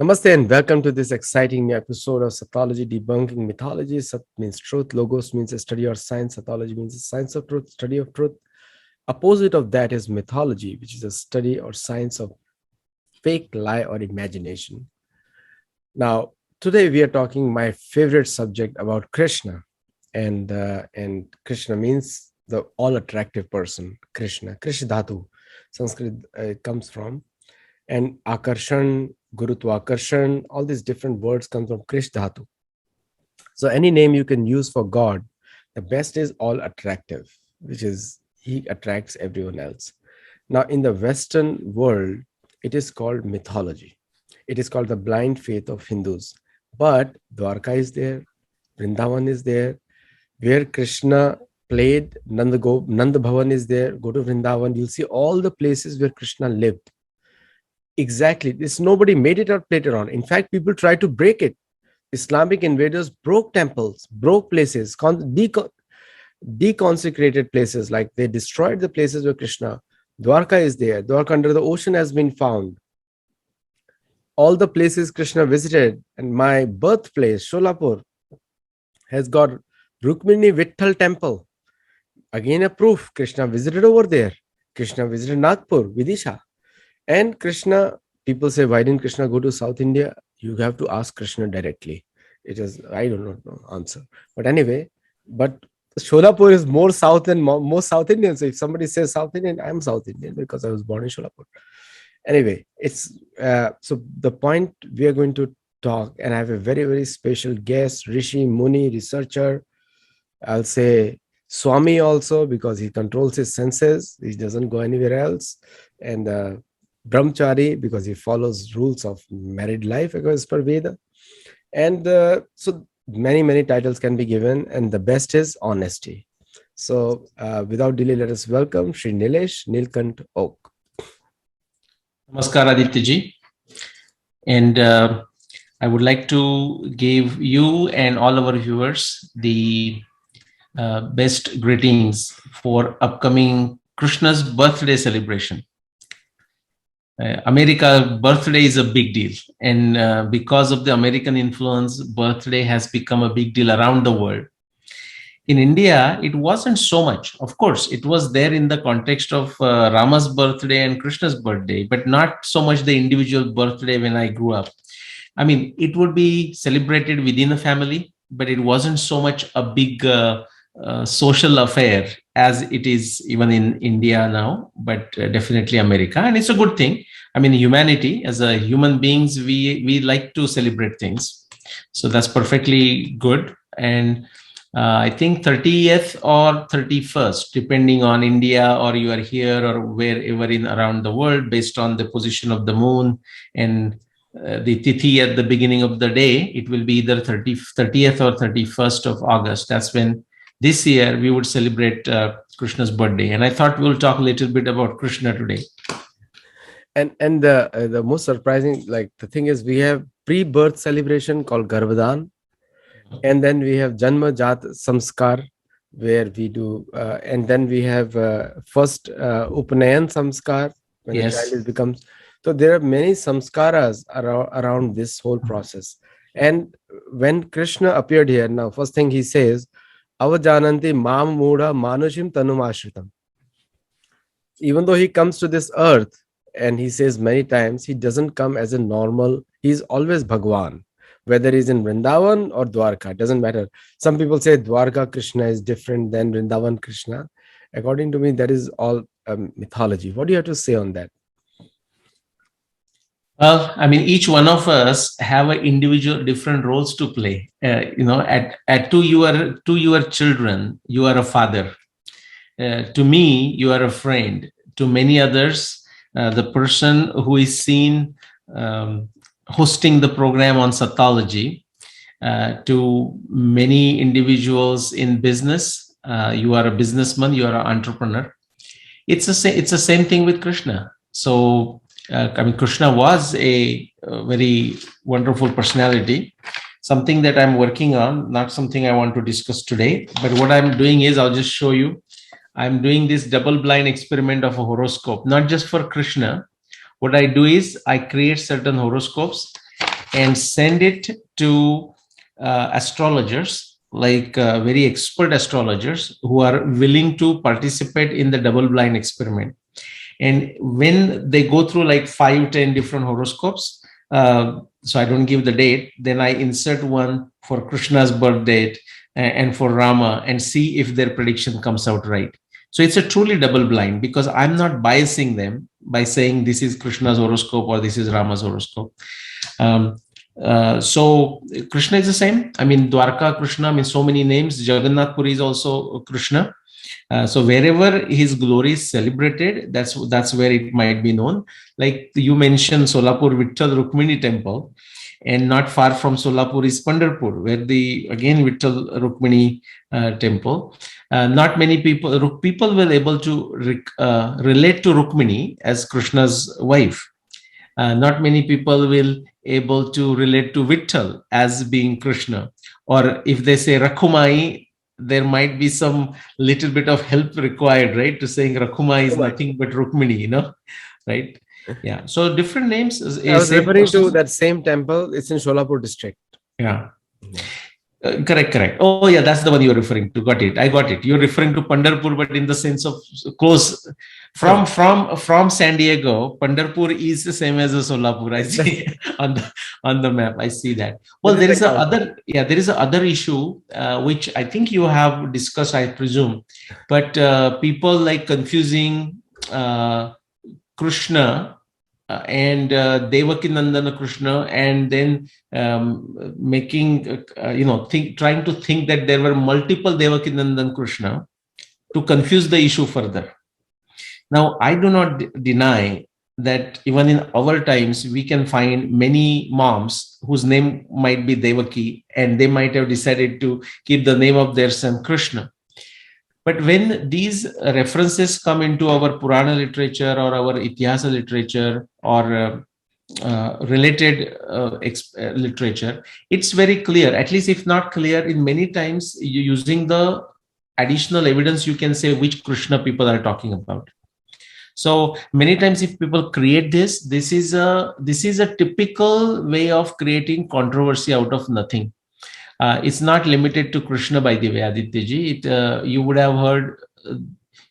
Namaste and welcome to this exciting new episode of Sattology, Debunking Mythology. Sat means truth, Logos means a study or science, Sattology means a science of truth, study of truth. Opposite of that is mythology, which is a study or science of fake, lie, or imagination. Now, today we are talking my favorite subject about Krishna, and Krishna means the all attractive person. Krishna Dhatu, Sanskrit comes from, and Akarshan, Gurutva all these different words come from Krish Dhatu. So any name you can use for God, the best is all attractive, which is he attracts everyone else. Now in the Western world, it is called mythology. It is called the blind faith of Hindus. But Dwarka is there, Vrindavan is there, where Krishna played, Nanda Bhavan is there, go to Vrindavan, you'll see all the places where Krishna lived. Exactly. This nobody made it up later on. In fact, people tried to break it. Islamic invaders broke temples, broke places, deconsecrated places, like they destroyed the places where Krishna. Dwarka is there. Dwarka under the ocean has been found. All the places Krishna visited, and my birthplace, Sholapur, has got Rukmini Vitthal temple. Again, a proof. Krishna visited over there. Krishna visited Nagpur, Vidisha. And Krishna, people say, why didn't Krishna go to South India? You have to ask Krishna directly. It is, I don't know answer. But anyway, but Sholapur is more South than most South Indian. So if somebody says South Indian, I'm South Indian because I was born in Sholapur. Anyway, it's so the point we are going to talk, and I have a very, very special guest, Rishi, Muni, researcher. I'll say Swami also, because he controls his senses. He doesn't go anywhere else. And Brahmachari, because he follows rules of married life as per Veda. And so many titles can be given, and the best is honesty. So without delay, let us welcome Shri Nilesh Oak. Namaskar Aditya ji. And I would like to give you and all our viewers the best greetings for upcoming Krishna's birthday celebration. America birthday is a big deal, and because of the American influence, birthday has become a big deal around the world. In India, it wasn't so much. Of course, it was there in the context of Rama's birthday and Krishna's birthday, but not so much the individual birthday when I grew up. I mean, it would be celebrated within a family, but it wasn't so much a big social affair as it is even in India now, but definitely America. And it's a good thing. I mean, humanity, as a human beings, we like to celebrate things. So that's perfectly good. And I think 30th or 31st, depending on India, or you are here or wherever in around the world, based on the position of the moon and the tithi at the beginning of the day, it will be either 30th or 31st of August. That's when this year we would celebrate Krishna's birthday. And I thought we'll talk a little bit about Krishna today. And the most surprising, like the thing is, we have pre-birth celebration called Garbhadan, and then we have Janma Jat Samskar, where we do, and then we have first Upanayan Samskar, when the child becomes. So there are many samskaras around this whole process. And when Krishna appeared here, now first thing he says, Avajananti mam muda manushim tanum ashritam. Even though he comes to this earth, and he says many times, he doesn't come as a normal, he's always Bhagwan, whether he's in Vrindavan or Dwarka, doesn't matter. Some people say Dwarka Krishna is different than Vrindavan Krishna. According to me, that is all mythology. What do you have to say on that? Well, I mean, each one of us have an individual different roles to play. To your children, you are a father. To me, you are a friend. To many others, the person who is seen hosting the program on Sattology, to many individuals in business, you are a businessman, you are an entrepreneur. It's the same thing with Krishna. So, Krishna was a very wonderful personality, something that I'm working on, not something I want to discuss today. But what I'm doing is, I'll just show you. I'm doing this double-blind experiment of a horoscope, not just for Krishna. What I do is I create certain horoscopes and send it to astrologers, like very expert astrologers who are willing to participate in the double blind experiment. And when they go through like 5, 10 different horoscopes, so I don't give the date, then I insert one for Krishna's birth date and for Rama, and see if their prediction comes out right. So it's a truly double blind, because I'm not biasing them by saying this is Krishna's horoscope or this is Rama's horoscope. Um, so Krishna is the same. I mean, Dwarka Krishna means so many names. Jagannath Puri is also Krishna. So wherever his glory is celebrated, that's where it might be known. Like you mentioned, Solapur Vitthal Rukmini temple, and not far from Solapur is Pandharpur, where the again Vitthal Rukmini temple. Not many people were able to relate to Rukmini as Krishna's wife. Not many people will able to relate to Vitthal as being Krishna. Or if they say Rakhumai, there might be some little bit of help required, right? To saying Rakhumai is nothing but Rukmini, right? Yeah. So different names. I was Same referring to person. that same temple. It's in Sholapur district. Yeah. Correct. Oh, yeah, that's the one you're referring to. Got it. I got it. You're referring to Pandharpur, but in the sense of close. From San Diego, Pandharpur is the same as Solapur. I see on the map. I see that. Well, there is a other issue which I think you have discussed, I presume, but people like confusing Krishna and Devaki Nandana Krishna, and then making trying to think that there were multiple Devaki Nandan Krishna, to confuse the issue further. Now, I do not deny that even in our times, we can find many moms whose name might be Devaki, and they might have decided to keep the name of their son Krishna. But when these references come into our Purana literature or our Itihasa literature or related literature, it's very clear, at least if not clear, in many times using the additional evidence, you can say which Krishna people are talking about. So many times if people create this is a typical way of creating controversy out of nothing. It's not limited to Krishna, by the way, Adityaji. You would have heard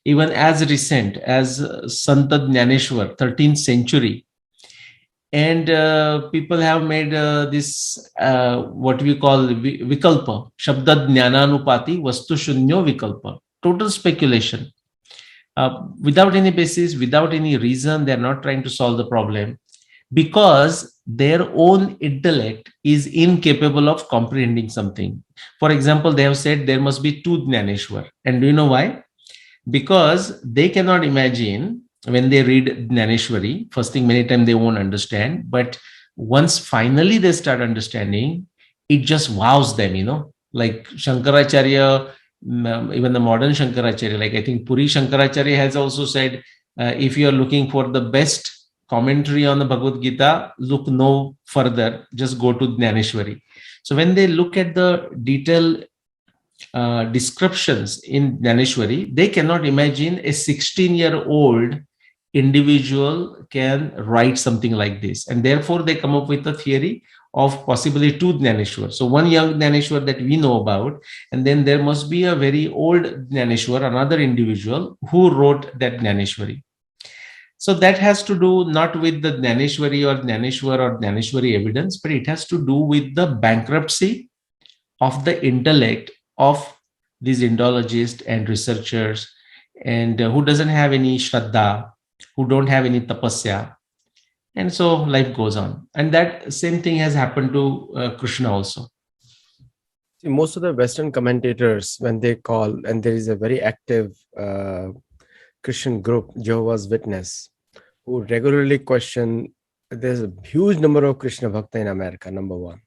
even as recent as Santa Jnaneshwar, 13th century. And people have made this, what we call Vikalpa, Shabda Jnananupati, Vastu Shunyo Vikalpa, total speculation. Without any basis, without any reason, they're not trying to solve the problem, because their own intellect is incapable of comprehending something. For example, they have said there must be two Jnaneshwar. And do you know why? Because they cannot imagine, when they read Jnaneshwari, first thing, many times they won't understand. But once finally they start understanding, it just wows them, like Shankaracharya, even the modern Shankaracharya, like I think Puri Shankaracharya has also said, if you are looking for the best commentary on the Bhagavad Gita, look no further, just go to Jnaneshwari. So when they look at the detailed descriptions in Jnaneshwari, they cannot imagine a 16-year-old individual can write something like this. And therefore, they come up with a theory of possibly two Jnaneshwar. So one young Jnaneshwar that we know about, and then there must be a very old Jnaneshwar, another individual who wrote that Jnaneshwari. So that has to do not with the Jnaneshwari or Jnaneshwari evidence, but it has to do with the bankruptcy of the intellect of these Indologists and researchers, and who doesn't have any Shraddha, who don't have any tapasya. And so life goes on. And that same thing has happened to Krishna also. See, most of the Western commentators, when they call, and there is a very active Christian group, Jehovah's Witness, who regularly question, there's a huge number of Krishna Bhakta in America, number one.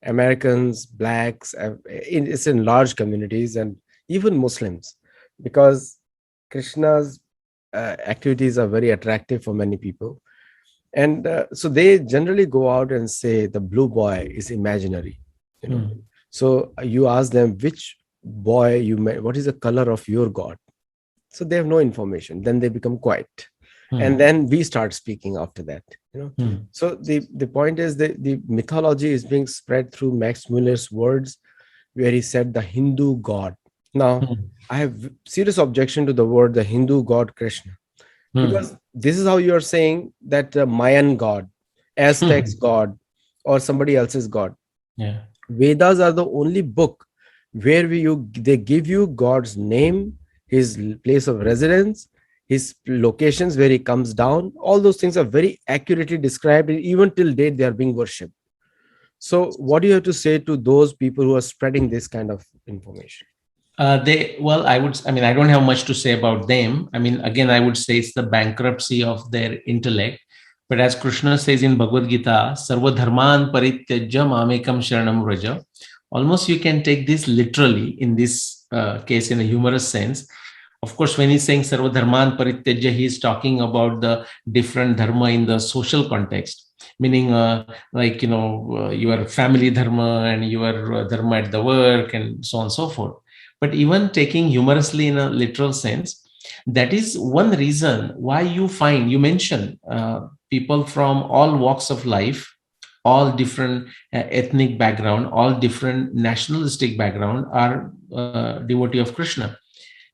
Americans, blacks, it's in large communities, and even Muslims, because Krishna's activities are very attractive for many people. And so they generally go out and say the blue boy is imaginary. So you ask them, which boy you met, what is the color of your God? So they have no information. Then they become quiet. and Hmm. then we start speaking after that, you know. Hmm. So the point is that the mythology is being spread through Max Muller's words, where he said the Hindu god. Now, Hmm. I have serious objection to the word the Hindu god Krishna, Hmm. because this is how you are saying that the Mayan god, Aztecs Hmm. god, or somebody else's god. Yeah. Vedas are the only book where they give you God's name, his place of residence, his locations where he comes down. All those things are very accurately described, and even till date they are being worshipped. So, what do you have to say to those people who are spreading this kind of information? I mean, I don't have much to say about them. I mean, again, I would say it's the bankruptcy of their intellect. But as Krishna says in Bhagavad Gita, Sarva Dharman Parityajya Mamekam Sharanam Vraja. Almost you can take this literally in this case in a humorous sense. Of course, when he's saying Sarva Dharman Parityajya, he's talking about the different dharma in the social context, meaning like, your family dharma and your dharma at the work and so on and so forth. But even taking humorously in a literal sense, that is one reason why you mention people from all walks of life, all different ethnic background, all different nationalistic background are devotee of Krishna.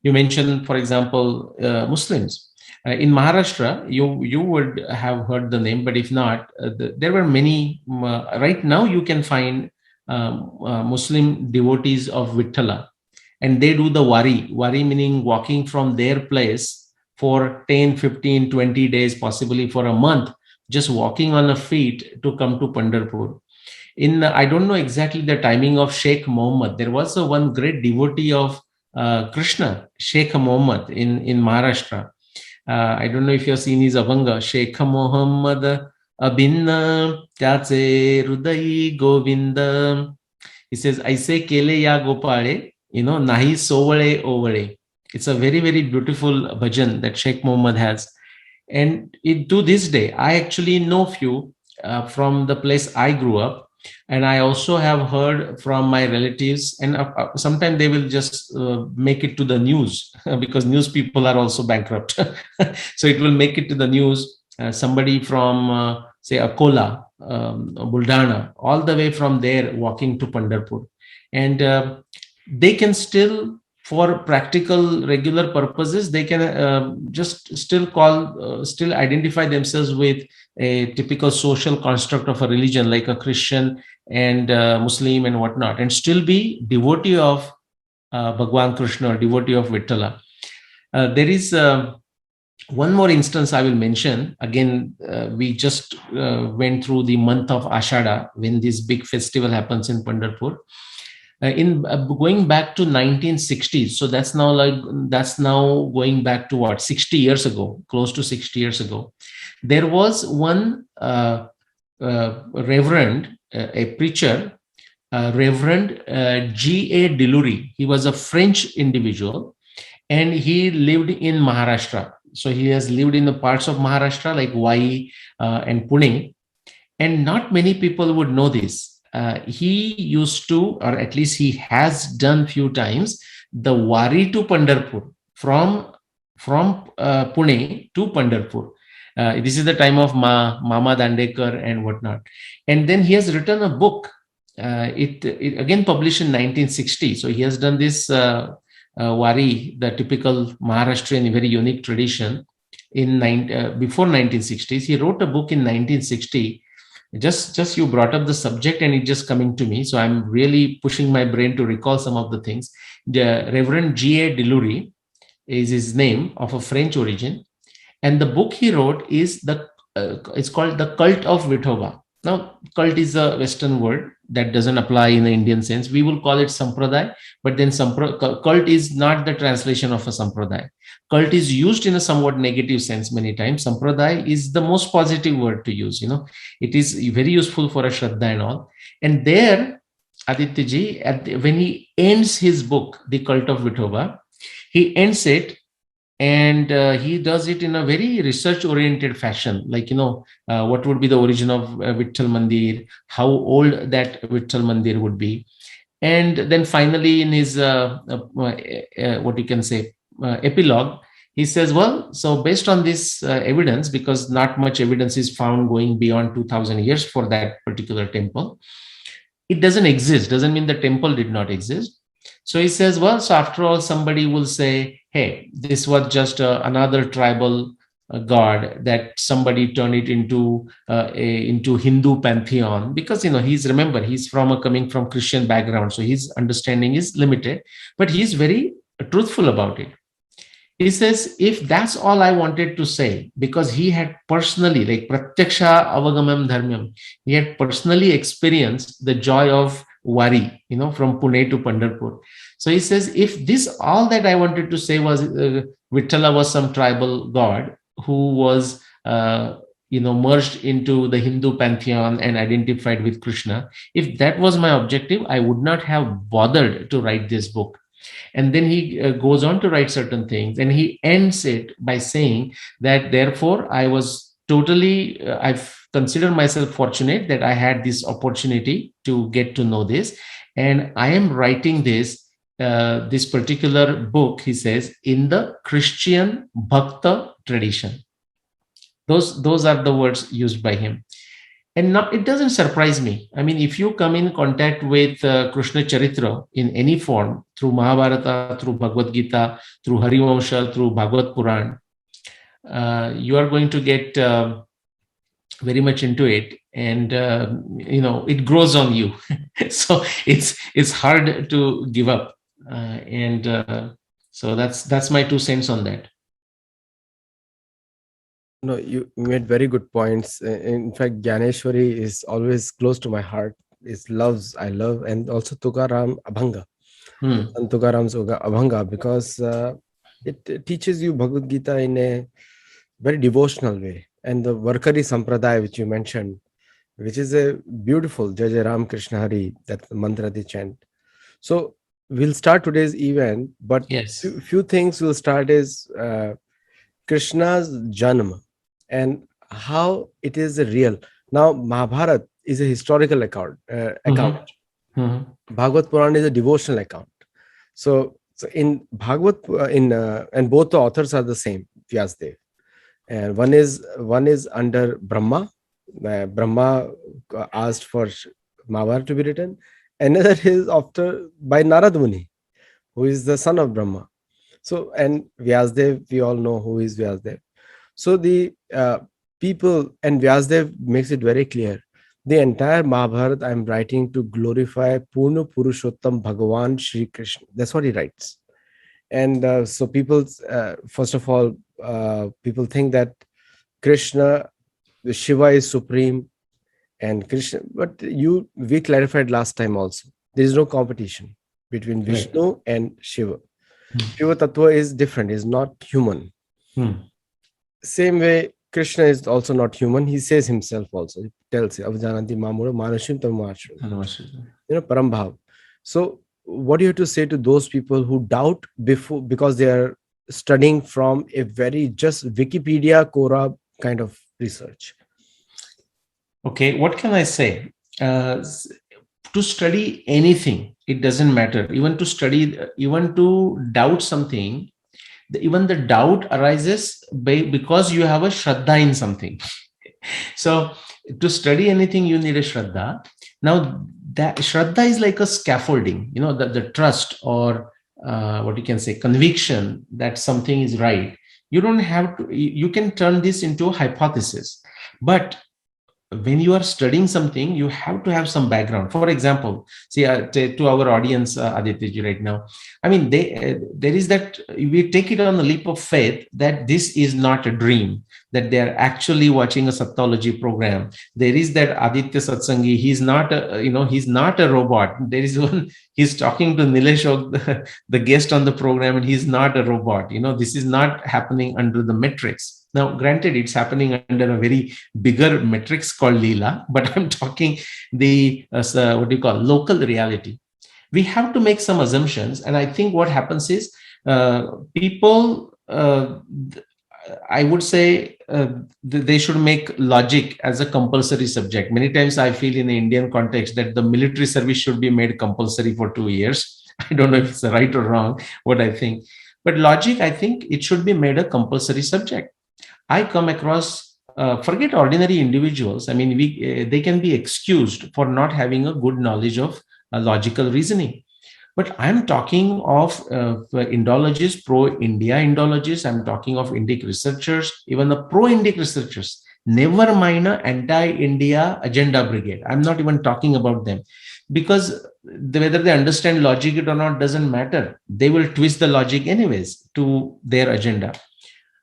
You mentioned, for example, Muslims. In Maharashtra, you would have heard the name, but if not, there were many. Right now, you can find Muslim devotees of Vittala, and they do the wari meaning walking from their place for 10, 15, 20 days, possibly for a month, just walking on the feet to come to Pandharpur. In I don't know exactly the timing of Sheikh Mohammed. There was a one great devotee of Krishna, Sheikh Mohammed in Maharashtra. I don't know if you've seen his Abhanga, Sheikh Mohammed Abhinna Tyatse Rudai Govinda. He says, "Aise kele ya gopale, nahi sovale ovale." It's a very, very beautiful bhajan that Sheikh Mohammed has. And to this day, I actually know few from the place I grew up. And I also have heard from my relatives, and sometimes they will just make it to the news because news people are also bankrupt. So it will make it to the news. Somebody from, say, Akola, Buldana, all the way from there walking to Pandharpur. And they can still, for practical regular purposes, they can just still identify themselves with a typical social construct of a religion like a Christian and Muslim and whatnot, and still be devotee of Bhagwan Krishna or devotee of Vittala. There is one more instance I will mention. Again, we just went through the month of Ashada when this big festival happens in Pandharpur. In Going back to 1960s, so that's now going back to what, 60 years ago, close to 60 years ago. There was one reverend, a preacher, Reverend G.A. Delury. He was a French individual, and he lived in Maharashtra. So he has lived in the parts of Maharashtra like Vai and Pune, and not many people would know this. He used to, or at least he has done few times, the Wari to Pandharpur from Pune to Pandharpur. This is the time of Mama Dandekar and whatnot. And then he has written a book. It again published in 1960. So he has done this Wari, the typical Maharashtrian, very unique tradition. Before 1960s, he wrote a book in 1960. Just you brought up the subject and it just coming to me, so I'm really pushing my brain to recall some of the things. The Reverend G.A. Delury is his name, of a French origin, and the book he wrote is it's called The Cult of Vithoba. Now, cult is a Western word that doesn't apply in the Indian sense. We will call it sampradaya, but then cult is not the translation of a sampradaya. Cult is used in a somewhat negative sense many times. Sampradaya is the most positive word to use. It is very useful for a shraddha and all. And there, Aditya when he ends his book, The Cult of Vithoba, he ends it, and he does it in a very research oriented fashion, like, what would be the origin of Vitthal Mandir, how old that Vitthal Mandir would be. And then finally in his what you can say, epilogue, he says, well, so based on this evidence, because not much evidence is found going beyond 2000 years for that particular temple, it doesn't exist, doesn't mean the temple did not exist. So he says, well, so after all, somebody will say, hey, this was just another tribal god that somebody turned it into Hindu pantheon, because he's, remember, he's coming from Christian background, so his understanding is limited, but he's very truthful about it. He says, if that's all I wanted to say, because he had personally, like pratyaksha avagamam dharmyam, he had personally experienced the joy of wari, from Pune to Pandharpur. So he says, if this all that I wanted to say was Vithala was some tribal god who was, merged into the Hindu pantheon and identified with Krishna, if that was my objective, I would not have bothered to write this book. And then he goes on to write certain things, and he ends it by saying that therefore I was totally, I've considered myself fortunate that I had this opportunity to get to know this, and I am writing this particular book, he says, in the Christian Bhakta tradition. Those are the words used by him. And now it doesn't surprise me. I mean, if you come in contact with Krishna Charitra in any form, through Mahabharata, through Bhagavad Gita, through Harivamsha, through Bhagavad Puran, you are going to get very much into it, and it grows on you. So it's hard to give up, so that's my 2 cents on that. No, you made very good points. In fact, Gyaneshwari is always close to my heart. I love, and also Tukaram Abhanga, and Tukaram's Abhanga, because it teaches you Bhagavad Gita in a very devotional way. And the Varkari Sampradaya, which you mentioned, which is a beautiful Jai Jai Ram Krishna Hari, that mantra they chant. So we'll start today's event, but Yes. few things we'll start is Krishna's Janma and how it is real. Now, Mahabharata is a historical account. Bhagavad Puran is a devotional account. So in Bhagavad, and both the authors are the same, Vyasdev. And one is under Brahma. Brahma asked for Mahabharata to be written. Another is by Narad Muni, who is the son of Brahma. So, and Vyasdev, we all know who is Vyasdev. So the people, and Vyasdev makes it very clear, the entire Mahabharata I'm writing to glorify Purna Purushottam Bhagavan Shri Krishna. That's what he writes. And so people, first of all, people think that Krishna, the Shiva is supreme, and Krishna, but we clarified last time also, there is no competition between Vishnu and Shiva. Shiva Tattva is different, is not human. Same way, Krishna is also not human. He says himself also. He tells you, Avjananti Mamura Manashim Tamashim. Parambhav. So what do you have to say to those people who doubt because they are studying from a very just Wikipedia Quora kind of research? Okay, what can I say? To study anything, it doesn't matter. Even to doubt something, even the doubt arises because you have a Shraddha in something. So to study anything, you need a Shraddha. Now, that Shraddha is like a scaffolding, the trust, or what you can say, conviction that something is right. You don't have to, you can turn this into a hypothesis. But when you are studying something, you have to have some background. For example, see, to our audience, Aditya right now, I mean, there is that, we take it on a leap of faith that this is not a dream, that they are actually watching a Sattology program. There is that Aditya Satsangi, he's not a robot. There is one, he's talking to Nilesh Oak, the guest on the program, and he's not a robot. This is not happening under the metrics. Now, granted, it's happening under a very bigger metrics called Leela, but I'm talking the local reality. We have to make some assumptions, and I think what happens is people, I would say, they should make logic as a compulsory subject. Many times I feel in the Indian context that the military service should be made compulsory for 2 years. I don't know if it's right or wrong, what I think. But logic, I think it should be made a compulsory subject. I come across, forget ordinary individuals. I mean, they can be excused for not having a good knowledge of logical reasoning. But I'm talking of Indologists, pro-India Indologists. I'm talking of Indic researchers, even the pro-Indic researchers. Never mind a anti-India agenda brigade. I'm not even talking about them, because whether they understand logic it or not doesn't matter. They will twist the logic anyways to their agenda.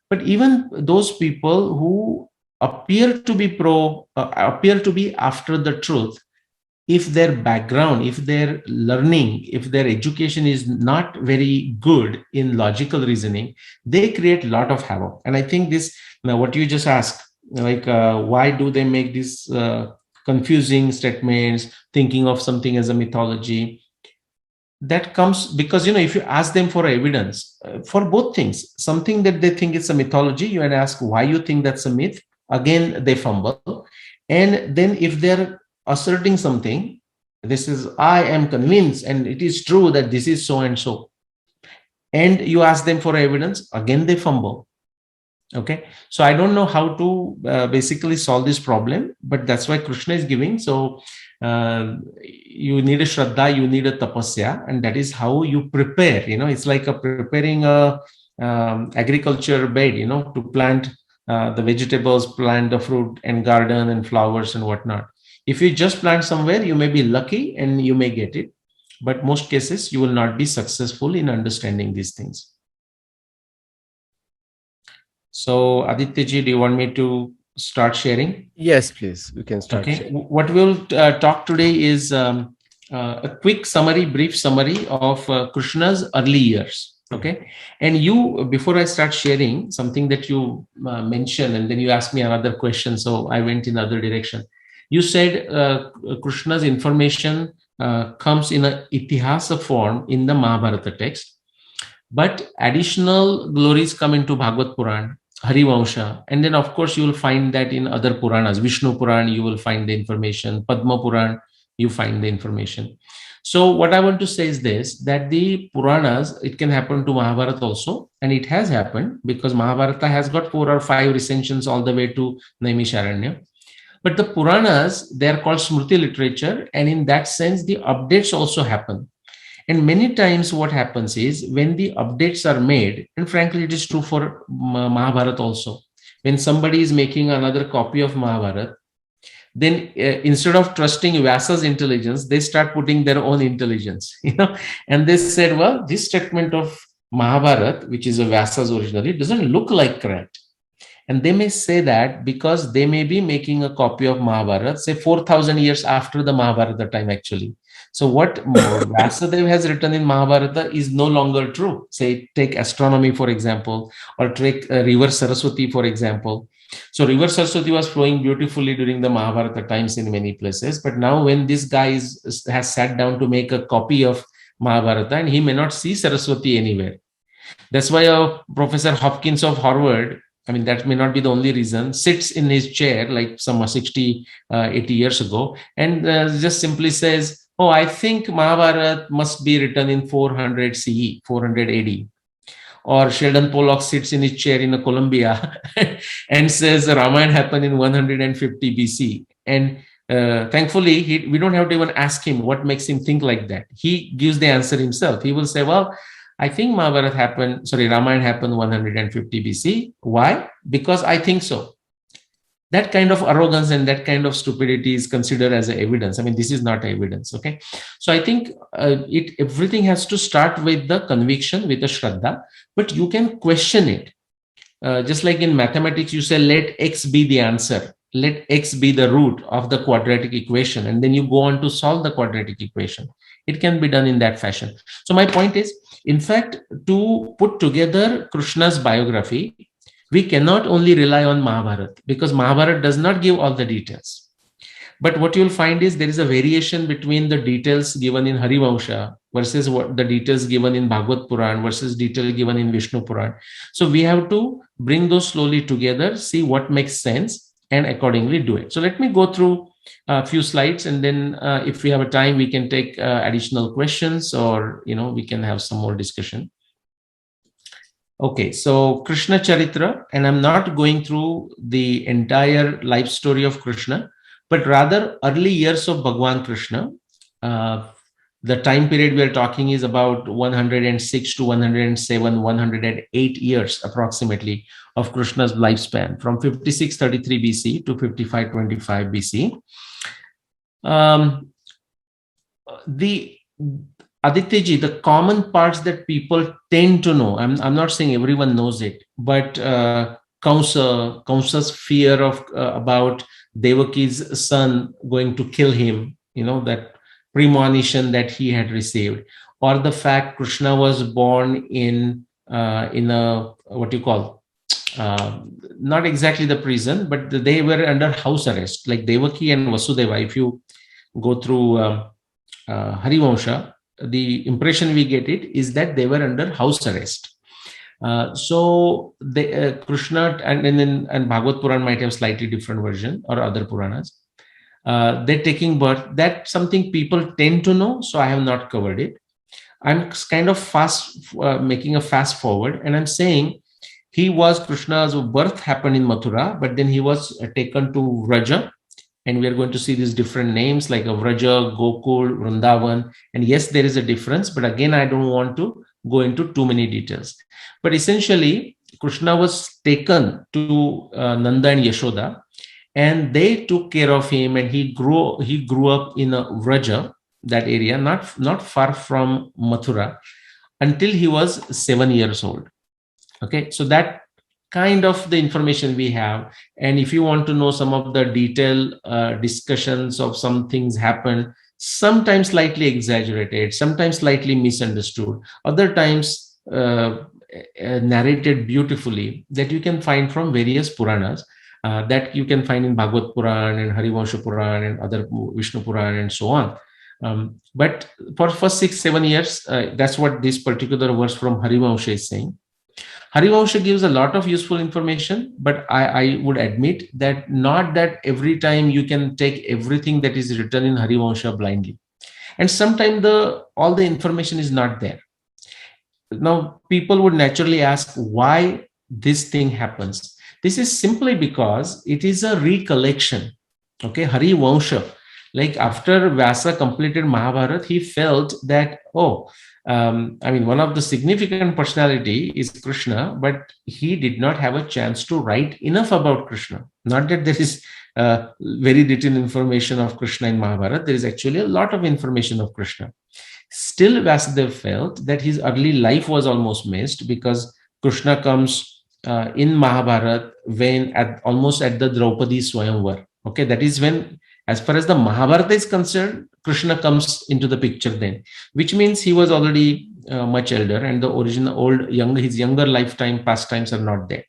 But even those people who appear to be after the truth, if their background, if their learning, if their education is not very good in logical reasoning, they create a lot of havoc. And I think this, now what you just asked, like why do they make these confusing statements, thinking of something as a mythology? That comes because, if you ask them for evidence for both things, something that they think is a mythology, you and ask why you think that's a myth, again they fumble. And then if they're asserting something, this is, I am convinced and it is true that this is so and so, and you ask them for evidence, again they fumble. Okay, so I don't know how to basically solve this problem, but that's why Krishna is giving. So you need a shraddha, you need a tapasya, and that is how you prepare. It's like preparing a agriculture bed, to plant the vegetables, plant the fruit and garden and flowers and whatnot. If you just plant somewhere, you may be lucky and you may get it, but most cases you will not be successful in understanding these things. So, Aditya ji, do you want me to start sharing? Yes, please. We can start. Okay. Sharing. What we'll talk today is a quick summary, brief summary of Krishna's early years. Okay. And before I start sharing something that you mentioned, and then you asked me another question, so I went in other direction. You said Krishna's information comes in an itihasa form in the Mahabharata text, but additional glories come into Bhagavad Puran, Harivamsha, and then of course you will find that in other Puranas. Vishnu Puran, you will find the information. Padma Puran, you find the information. So what I want to say is this, that the Puranas, it can happen to Mahabharata also, and it has happened because Mahabharata has got 4 or 5 recensions all the way to Naimisharanya. But the Puranas, they are called Smriti literature, and in that sense, the updates also happen. And many times what happens is when the updates are made, and frankly, it is true for Mahabharata also, when somebody is making another copy of Mahabharata, then instead of trusting Vyasa's intelligence, they start putting their own intelligence, and they said, well, this statement of Mahabharata, which is a Vyasa's originally, doesn't look like correct. And they may say that because they may be making a copy of Mahabharata, say 4,000 years after the Mahabharata time actually. So what Vyasadeva has written in Mahabharata is no longer true. Say, take astronomy, for example, or take river Saraswati, for example. So river Saraswati was flowing beautifully during the Mahabharata times in many places. But now when this guy has sat down to make a copy of Mahabharata, and he may not see Saraswati anywhere. That's why Professor Hopkins of Harvard, I mean, that may not be the only reason, sits in his chair like some 60, 80 years ago, and just simply says, oh, I think Mahabharata must be written in 400 CE, 400 AD. Or Sheldon Pollock sits in his chair in Columbia and says Ramayana happened in 150 BC. And thankfully, we don't have to even ask him what makes him think like that. He gives the answer himself. He will say, well, I think Ramayana happened 150 BC. Why? Because I think so. That kind of arrogance and that kind of stupidity is considered as evidence. I mean, this is not evidence. Okay. So I think everything has to start with the conviction, with the shraddha, but you can question it. Just like in mathematics, you say, let X be the answer. Let X be the root of the quadratic equation. And then you go on to solve the quadratic equation. It can be done in that fashion. So my point is, in fact, to put together Krishna's biography, we cannot only rely on Mahabharata because Mahabharata does not give all the details. But what you'll find is there is a variation between the details given in Harivamsha versus what the details given in Bhagavad Puran versus detail given in Vishnu Puran. So we have to bring those slowly together, see what makes sense, and accordingly do it. So let me go through a few slides, and then if we have a time, we can take additional questions, or we can have some more discussion. Okay, so Krishna Charitra, and I'm not going through the entire life story of Krishna, but rather early years of Bhagwan Krishna. Uh, the time period we are talking is about 106 to 107, 108 years approximately of Krishna's lifespan from 5633 BC to 5525 BC. Um, the Adityaji, the common parts that people tend to know, I'm not saying everyone knows it, but Kamsa's fear of about Devaki's son going to kill him, that premonition that he had received, or the fact Krishna was born in a what you call uh, not exactly the prison, but they were under house arrest, like Devaki and Vasudeva. If you go through Harivamsha, the impression we get it is that they were under house arrest. Krishna and Bhagavad Puran might have slightly different version or other Puranas. They're taking birth. That's something people tend to know, so I have not covered it. I'm kind of making a fast forward, and I'm saying Krishna's birth happened in Mathura, but then he was taken to Vraja, and we are going to see these different names like Vraja, Gokul, Vrindavan. And yes, there is a difference, but again, I don't want to go into too many details. But essentially, Krishna was taken to Nanda and Yashoda, and they took care of him, and he grew up in Vraja, that area, not far from Mathura, until he was 7 years old. Okay, so that kind of the information we have. And if you want to know some of the detailed discussions of some things happen, sometimes slightly exaggerated, sometimes slightly misunderstood, other times narrated beautifully, that you can find from various Puranas, that you can find in Bhagavad Puran and Harivansha Puran and other Vishnu Puran and so on. But for first 6-7 years, that's what this particular verse from Harivansha is saying. Harivansha gives a lot of useful information, but I would admit that not that every time you can take everything that is written in Harivansha blindly. And sometimes all the information is not there. Now, people would naturally ask why this thing happens. This is simply because it is a recollection. Okay, Harivansha. Like after Vyasa completed Mahabharata, he felt that, one of the significant personality is Krishna, but he did not have a chance to write enough about Krishna. Not that there is very detailed information of Krishna in Mahabharata. There is actually a lot of information of Krishna. Still, Vasudev felt that his early life was almost missed because Krishna comes in Mahabharata almost at the Draupadi Swayamvar. Okay, that is when, as far as the Mahabharata is concerned, Krishna comes into the picture then, which means he was already much elder, and the original his younger lifetime pastimes are not there.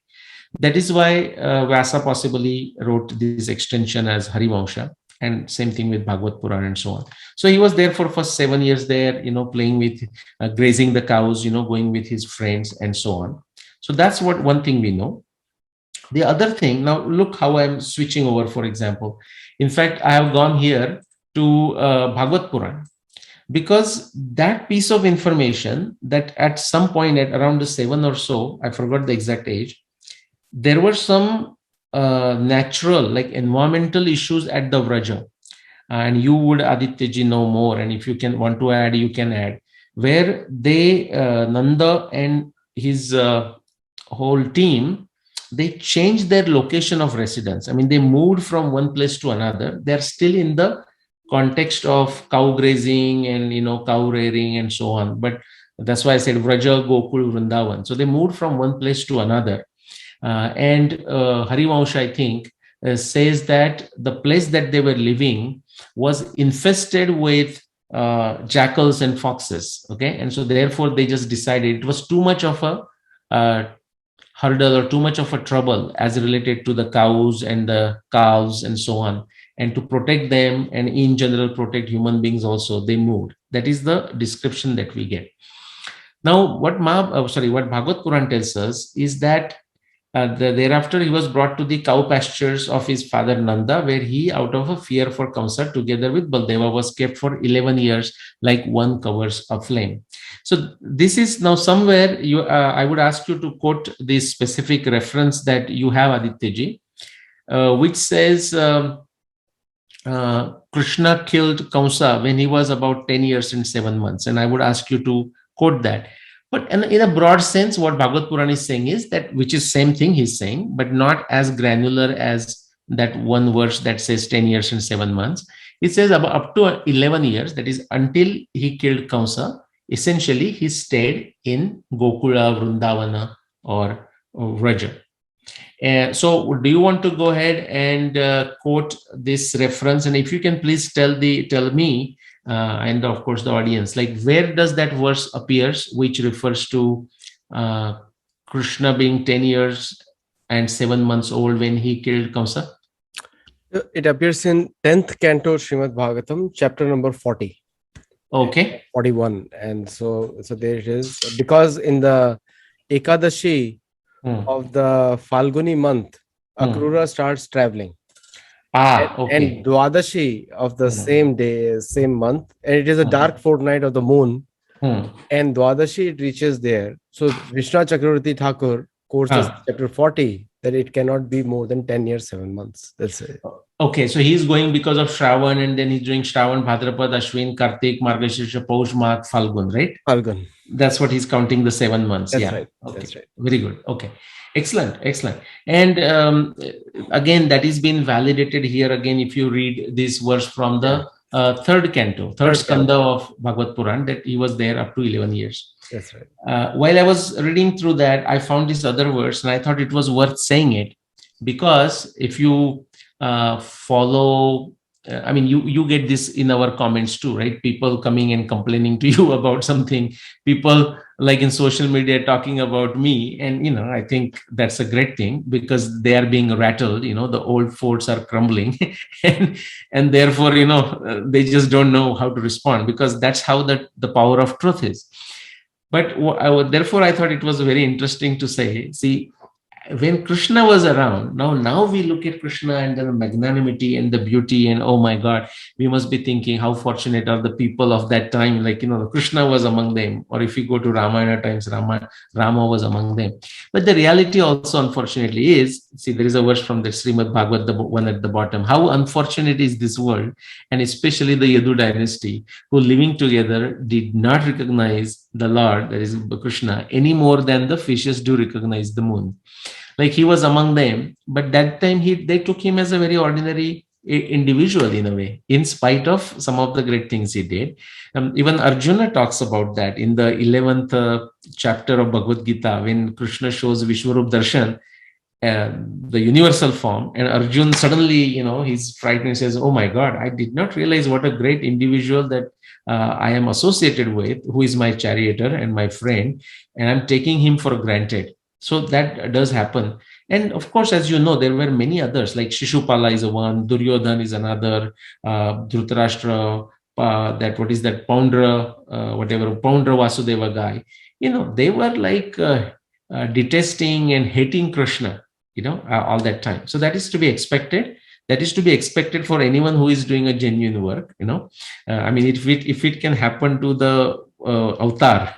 That is why Vyasa possibly wrote this extension as Harivansha, and same thing with Bhagavad Puran and so on. So he was there for first 7 years there, playing with, grazing the cows, going with his friends and so on. So that's what one thing we know. The other thing, now look how I'm switching over, for example. In fact, I have gone here to Bhagavad Puran, because that piece of information that at some point at around the 7 or so, I forgot the exact age, there were some natural, like environmental issues at the Vraja. And you would, Adityaji, know more. And if you want to add, you can add. Where Nanda and his whole team, they changed their location of residence. I mean, they moved from one place to another. They're still in the context of cow grazing and, cow rearing and so on. But that's why I said Vraja, Gokul, Vrindavan. So they moved from one place to another. And Harivansha, I think, says that the place that they were living was infested with jackals and foxes. Okay. And so therefore they just decided it was too much of a hurdle or too much of a trouble as related to the cows and the calves and so on. And to protect them and in general protect human beings also, they moved. That is the description that we get. Now, what Bhagavad Puran tells us is that Thereafter, he was brought to the cow pastures of his father Nanda, where he, out of a fear for Kamsa, together with Baldeva, was kept for 11 years, like one covers a flame. So this is now somewhere you. I would ask you to quote this specific reference that you have, Adityaji, which says. Krishna killed Kamsa when he was about 10 years and 7 months. And I would ask you to quote that. But in a broad sense, what Bhagavad Puran is saying is that, which is same thing he's saying, but not as granular as that one verse that says 10 years and 7 months. It says about up to 11 years, that is until he killed Kamsa. Essentially, he stayed in Gokula, Vrindavana, or Vraja. So do you want to go ahead and quote this reference? And if you can please tell me and of course the audience, like where does that verse appears, which refers to uh, Krishna being 10 years and 7 months old when he killed Kamsa? It appears in 10th canto Srimad Bhagavatam, chapter number 40. Okay. 41. And so there it is. Because in the Ekadashi of the Falguni month, Akrura starts traveling. Okay. And Dwadashi of the same day, same month, and it is a dark fortnight of the moon. And Dwadashi it reaches there. So Vishnu Chakravarti Thakur quotes chapter 40 that it cannot be more than 10 years, 7 months. That's it. Okay, so he's going because of Shravan, and then he's doing Shravan, Bhadrapad, Ashwin, Kartik, Margashirsha, Paush, Magh, Falgun, right? Falgun. That's what he's counting the 7 months. That's yeah. right. Okay. That's right. Very good. Okay. Excellent. And again, that is been validated here again if you read this verse from the third canto, third skanda of Bhagavad Puran, that he was there up to 11 years. That's right. While I was reading through that, I found this other verse and I thought it was worth saying it, because if you follow, I mean, you get this in our comments too, right? People coming and complaining to you about something, people like in social media talking about me. And, I think that's a great thing, because they are being rattled, the old forts are crumbling and therefore, they just don't know how to respond, because that's how the power of truth is. But therefore, I thought it was very interesting to say, see, when Krishna was around, now we look at Krishna and the magnanimity and the beauty, and oh my God, we must be thinking how fortunate are the people of that time. Like, Krishna was among them. Or if you go to Ramayana times, Rama was among them. But the reality also, unfortunately, is, see, there is a verse from the Srimad Bhagavad, the one at the bottom. How unfortunate is this world, and especially the Yadu dynasty, who living together did not recognize the Lord, that is Krishna, any more than the fishes do recognize the moon. Like he was among them, but that time they took him as a very ordinary individual in a way, in spite of some of the great things he did. Even Arjuna talks about that in the 11th chapter of Bhagavad Gita, when Krishna shows Vishwarup Darshan, the universal form, and Arjun suddenly, he's frightened and says, oh my God, I did not realize what a great individual that I am associated with, who is my charioteer and my friend, and I'm taking him for granted. So that does happen. And of course, as you know, there were many others, like Shishupala is one, Duryodhan is another, Dhritarashtra, Poundra, Poundra Vasudeva guy. They were like detesting and hating Krishna, all that time. So that is to be expected. That is to be expected for anyone who is doing a genuine work. I mean, if it can happen to the avatar,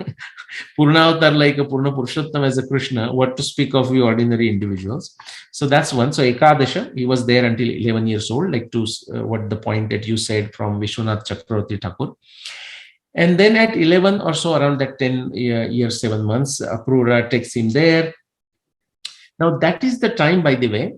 Purna avatar like a Purna Purushottam as a Krishna, what to speak of we ordinary individuals. So that's one. So Ekadasha, he was there until 11 years old, like to what the point that you said from Vishwanath Chakravarti Thakur. And then at 11 or so, around that 10 years, 7 months, Akrura takes him there. Now that is the time, by the way,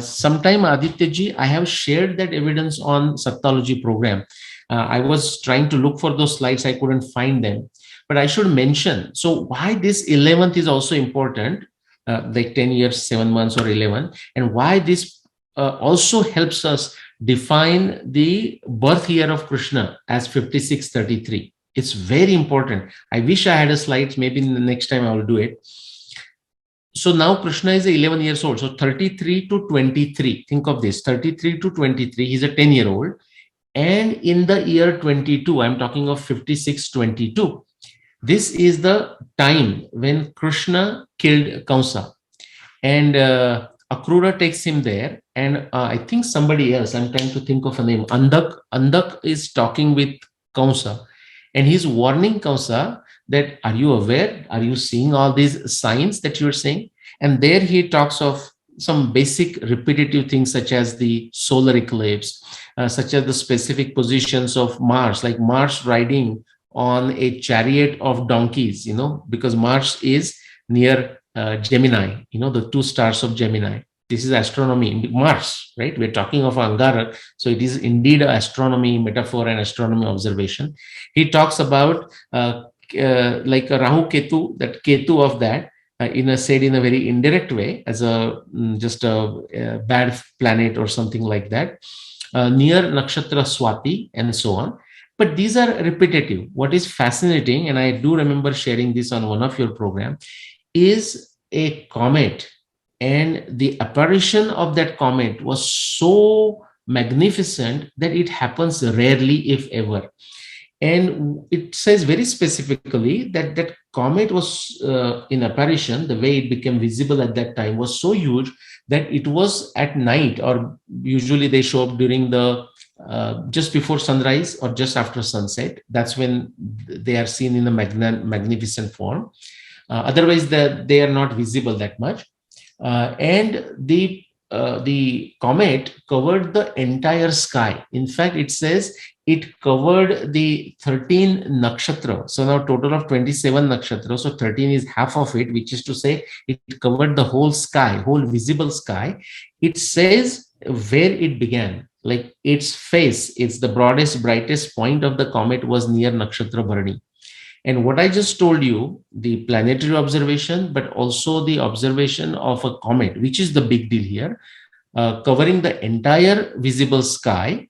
sometime Adityaji, I have shared that evidence on Sattology program. I was trying to look for those slides. I couldn't find them. But I should mention, so why this 11th is also important, like 10 years, 7 months or 11, and why this also helps us define the birth year of Krishna as 5633. It's very important. I wish I had a slide. Maybe in the next time I will do it. So now Krishna is 11 years old. So 33 to 23. Think of this, 33 to 23. He's a 10-year-old. And in the year 22, I'm talking of 5622. This is the time when Krishna killed Kamsa. And Akrura takes him there, and I think somebody else, I'm trying to think of a name, Andak is talking with Kamsa, and he's warning Kamsa that, are you aware? Are you seeing all these signs that you're seeing? And there he talks of some basic repetitive things such as the solar eclipse, such as the specific positions of Mars, like Mars riding on a chariot of donkeys, because Mars is near Gemini, the two stars of Gemini. This is astronomy, Mars, right? We're talking of Angara. So it is indeed an astronomy metaphor and astronomy observation. He talks about like a Rahu Ketu, that Ketu of that, said in a very indirect way as just a bad planet or something like that, near Nakshatra Swati and so on. But these are repetitive. What is fascinating, and I do remember sharing this on one of your programs, is a comet, and the apparition of that comet was so magnificent that it happens rarely, if ever. And it says very specifically that that comet was in apparition, the way it became visible at that time was so huge that it was at night, or usually they show up during the just before sunrise or just after sunset. That's when they are seen in a magnificent form. Otherwise, they are not visible that much. And the comet covered the entire sky. In fact, it says it covered the 13 nakshatra. So now total of 27 nakshatra. So 13 is half of it, which is to say it covered the whole sky, whole visible sky. It says where it began, like its face, it's the broadest, brightest point of the comet was near nakshatra Bharani. And what I just told you, the planetary observation, but also the observation of a comet, which is the big deal here, covering the entire visible sky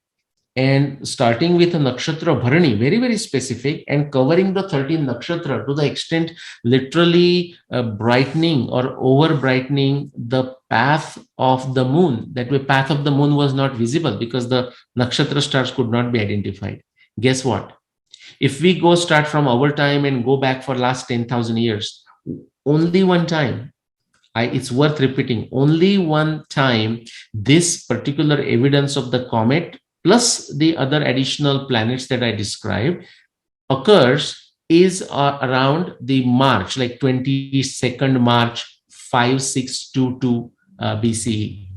and starting with a nakshatra Bharani, very, very specific, and covering the 13 nakshatra to the extent literally brightening or over brightening the path of the moon. That way, path of the moon was not visible because the nakshatra stars could not be identified. Guess what? If we go start from our time and go back for last 10,000 years, only one time, it's worth repeating, only one time this particular evidence of the comet plus the other additional planets that I described occurs is around the March, like 22nd March 5622 BCE.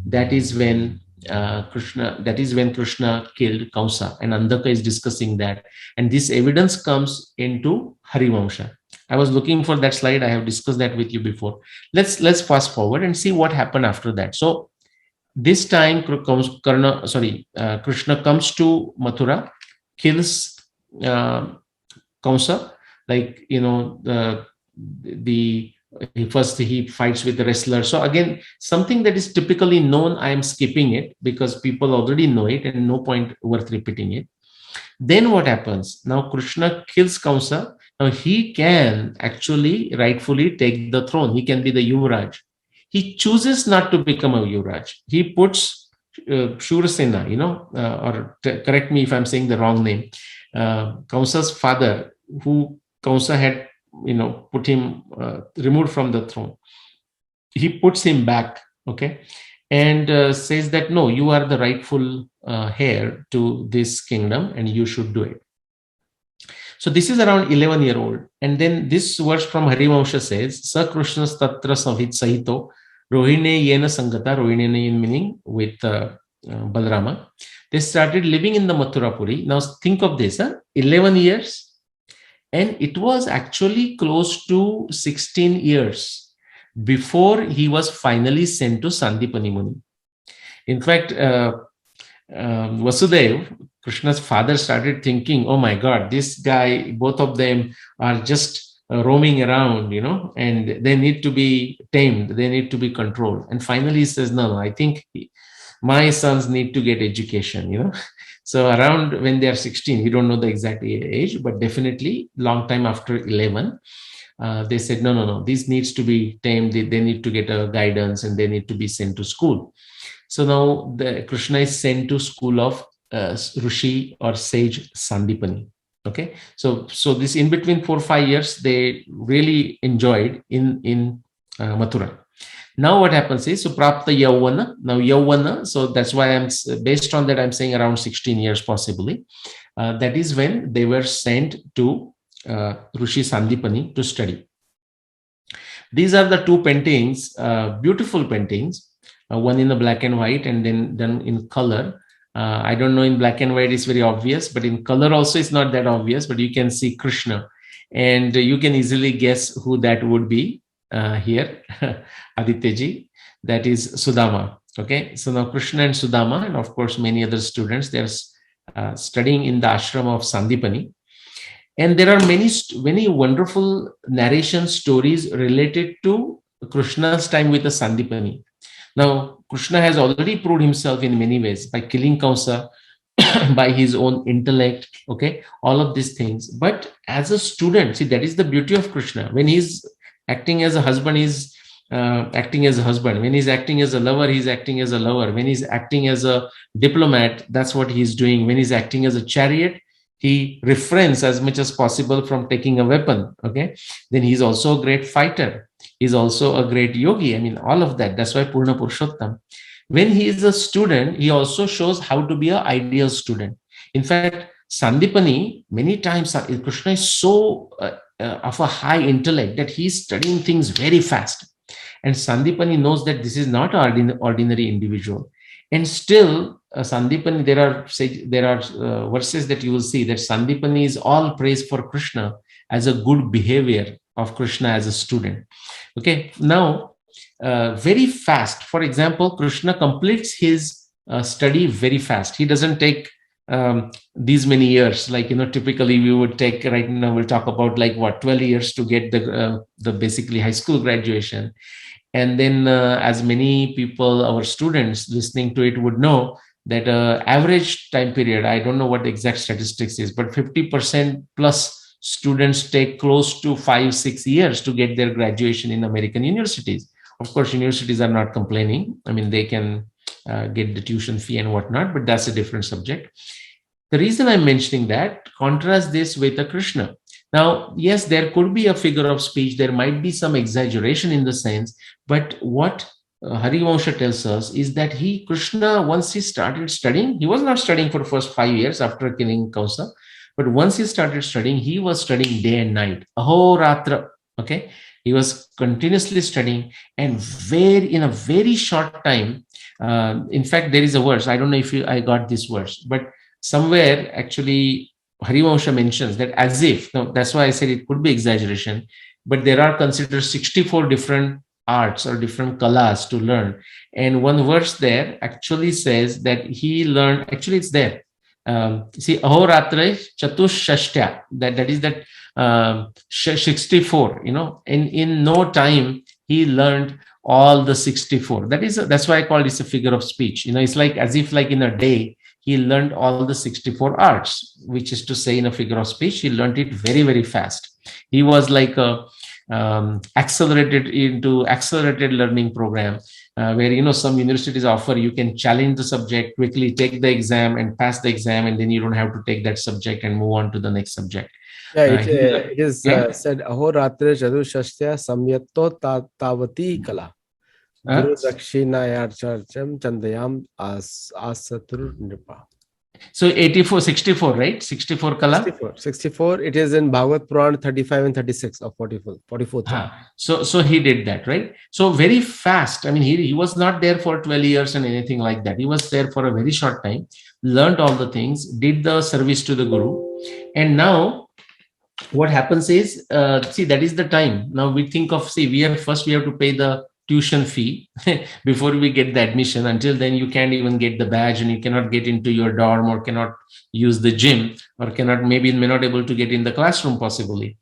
That is when Krishna killed Kamsa, and Andaka is discussing that. And this evidence comes into Harivamsha. I was looking for that slide. I have discussed that with you before. Let's fast forward and see what happened after that. So this time Krishna comes to Mathura, kills Kamsa, like first he fights with the wrestler. So again, something that is typically known, I am skipping it because people already know it and no point worth repeating it. Then what happens? Now Krishna kills Kamsa. Now he can actually rightfully take the throne. He can be the Yuvraj. He chooses not to become a Yuvraj. He puts Shurasena, correct me if I'm saying the wrong name, Kamsa's father, who Kamsa had put him, removed from the throne. He puts him back, okay, and says that, no, you are the rightful heir to this kingdom and you should do it. So this is around 11-year-old. And then this verse from Harivamsha says, Sa Krishna Tatra Savit Sahito, Rohine Yena Sangata, Rohine meaning with Balarama. They started living in the Mathurapuri. Now think of this, 11 years. And it was actually close to 16 years before he was finally sent to Sandipani Muni. In fact, Vasudev, Krishna's father, started thinking, oh my God, this guy, both of them are just roaming around, and they need to be tamed, they need to be controlled. And finally he says, no, I think my sons need to get education, So around when they are 16, we don't know the exact age, but definitely long time after 11, they said, no, this needs to be tamed, they need to get a guidance and they need to be sent to school. So now Krishna is sent to school of Rishi or sage Sandipani. Okay, so this in between 4 or 5 years they really enjoyed in Mathura. Now what happens is suprapta yavana. Now yavana, so that's why based on that I'm saying around 16 years possibly. That is when they were sent to Rishi Sandipani to study. These are the two paintings, beautiful paintings, one in the black and white and then done in color. I don't know, in black and white it's very obvious, but in color also it's not that obvious, but you can see Krishna. And you can easily guess who that would be here, Adityaji. That is Sudama. Okay, so now Krishna and Sudama, and of course many other students, they're studying in the ashram of Sandipani. And there are many wonderful narration stories related to Krishna's time with the Sandipani. Now, Krishna has already proved himself in many ways by killing Kamsa, by his own intellect, okay, all of these things. But as a student, see, that is the beauty of Krishna. When he's acting as a husband, he's acting as a husband. When he's acting as a lover, he's acting as a lover. When he's acting as a diplomat, that's what he's doing. When he's acting as a chariot, he refrains as much as possible from taking a weapon. Okay, then he's also a great fighter. He's also a great yogi. I mean, all of that. That's why Purna Purushottam. When he is a student, he also shows how to be an ideal student. In fact, Sandipani, many times Krishna is so of a high intellect that he's studying things very fast. And Sandipani knows that this is not an ordinary individual. And still, Sandipani, there are verses that you will see that Sandipani is all praise for Krishna as a good behavior of Krishna as a student. Okay, now, very fast. For example, Krishna completes his study very fast. He doesn't take these many years, like, typically we would take. Right now we'll talk about like 12 years to get the basically high school graduation. And then as many people, our students listening to it would know that average time period, I don't know what the exact statistics is, but 50% plus students take close to 5-6 years to get their graduation in American universities. Of course, universities are not complaining. I mean, they can get the tuition fee and whatnot, but that's a different subject. The reason I'm mentioning that, contrast this with a Krishna. Now, yes, there could be a figure of speech. There might be some exaggeration in the sense, but what Harivansha tells us is that Krishna, once he started studying, he was not studying for the first 5 years after killing Kausa, but once he started studying, he was studying day and night, ahoratra. Okay, he was continuously studying, and in a very short time. In fact, there is a verse. I don't know if I got this verse, but somewhere actually Harivansha mentions that as if. Now, that's why I said it could be exaggeration, but there are considered 64 different arts or different kalas to learn. And one verse there actually says that he learned, actually it's there. See, ahoratre chatushashtya, that is that 64, in no time he learned all the 64. That's why I call this a figure of speech. It's like as if like in a day, he learned all the 64 arts, which is to say, in a figure of speech, he learned it very, very fast. He was like a accelerated learning program where, some universities offer, you can challenge the subject, quickly take the exam and pass the exam, and then you don't have to take that subject and move on to the next subject. Yeah, it is said, ahoratre chadushastya samyato tavati kala. Guru Dakshinayarcham Chandayam Asatur Nipa. So 64, right? 64 kala? 64. It is in Bhagavad Puran 35 and 36 of 44. So he did that, right? So very fast. I mean, he was not there for 12 years and anything like that. He was there for a very short time, learned all the things, did the service to the Guru. And now what happens is, that is the time. Now we think of, we have to pay the tuition fee before we get the admission. Until then, you can't even get the badge, and you cannot get into your dorm, or cannot use the gym, or may not able to get in the classroom possibly.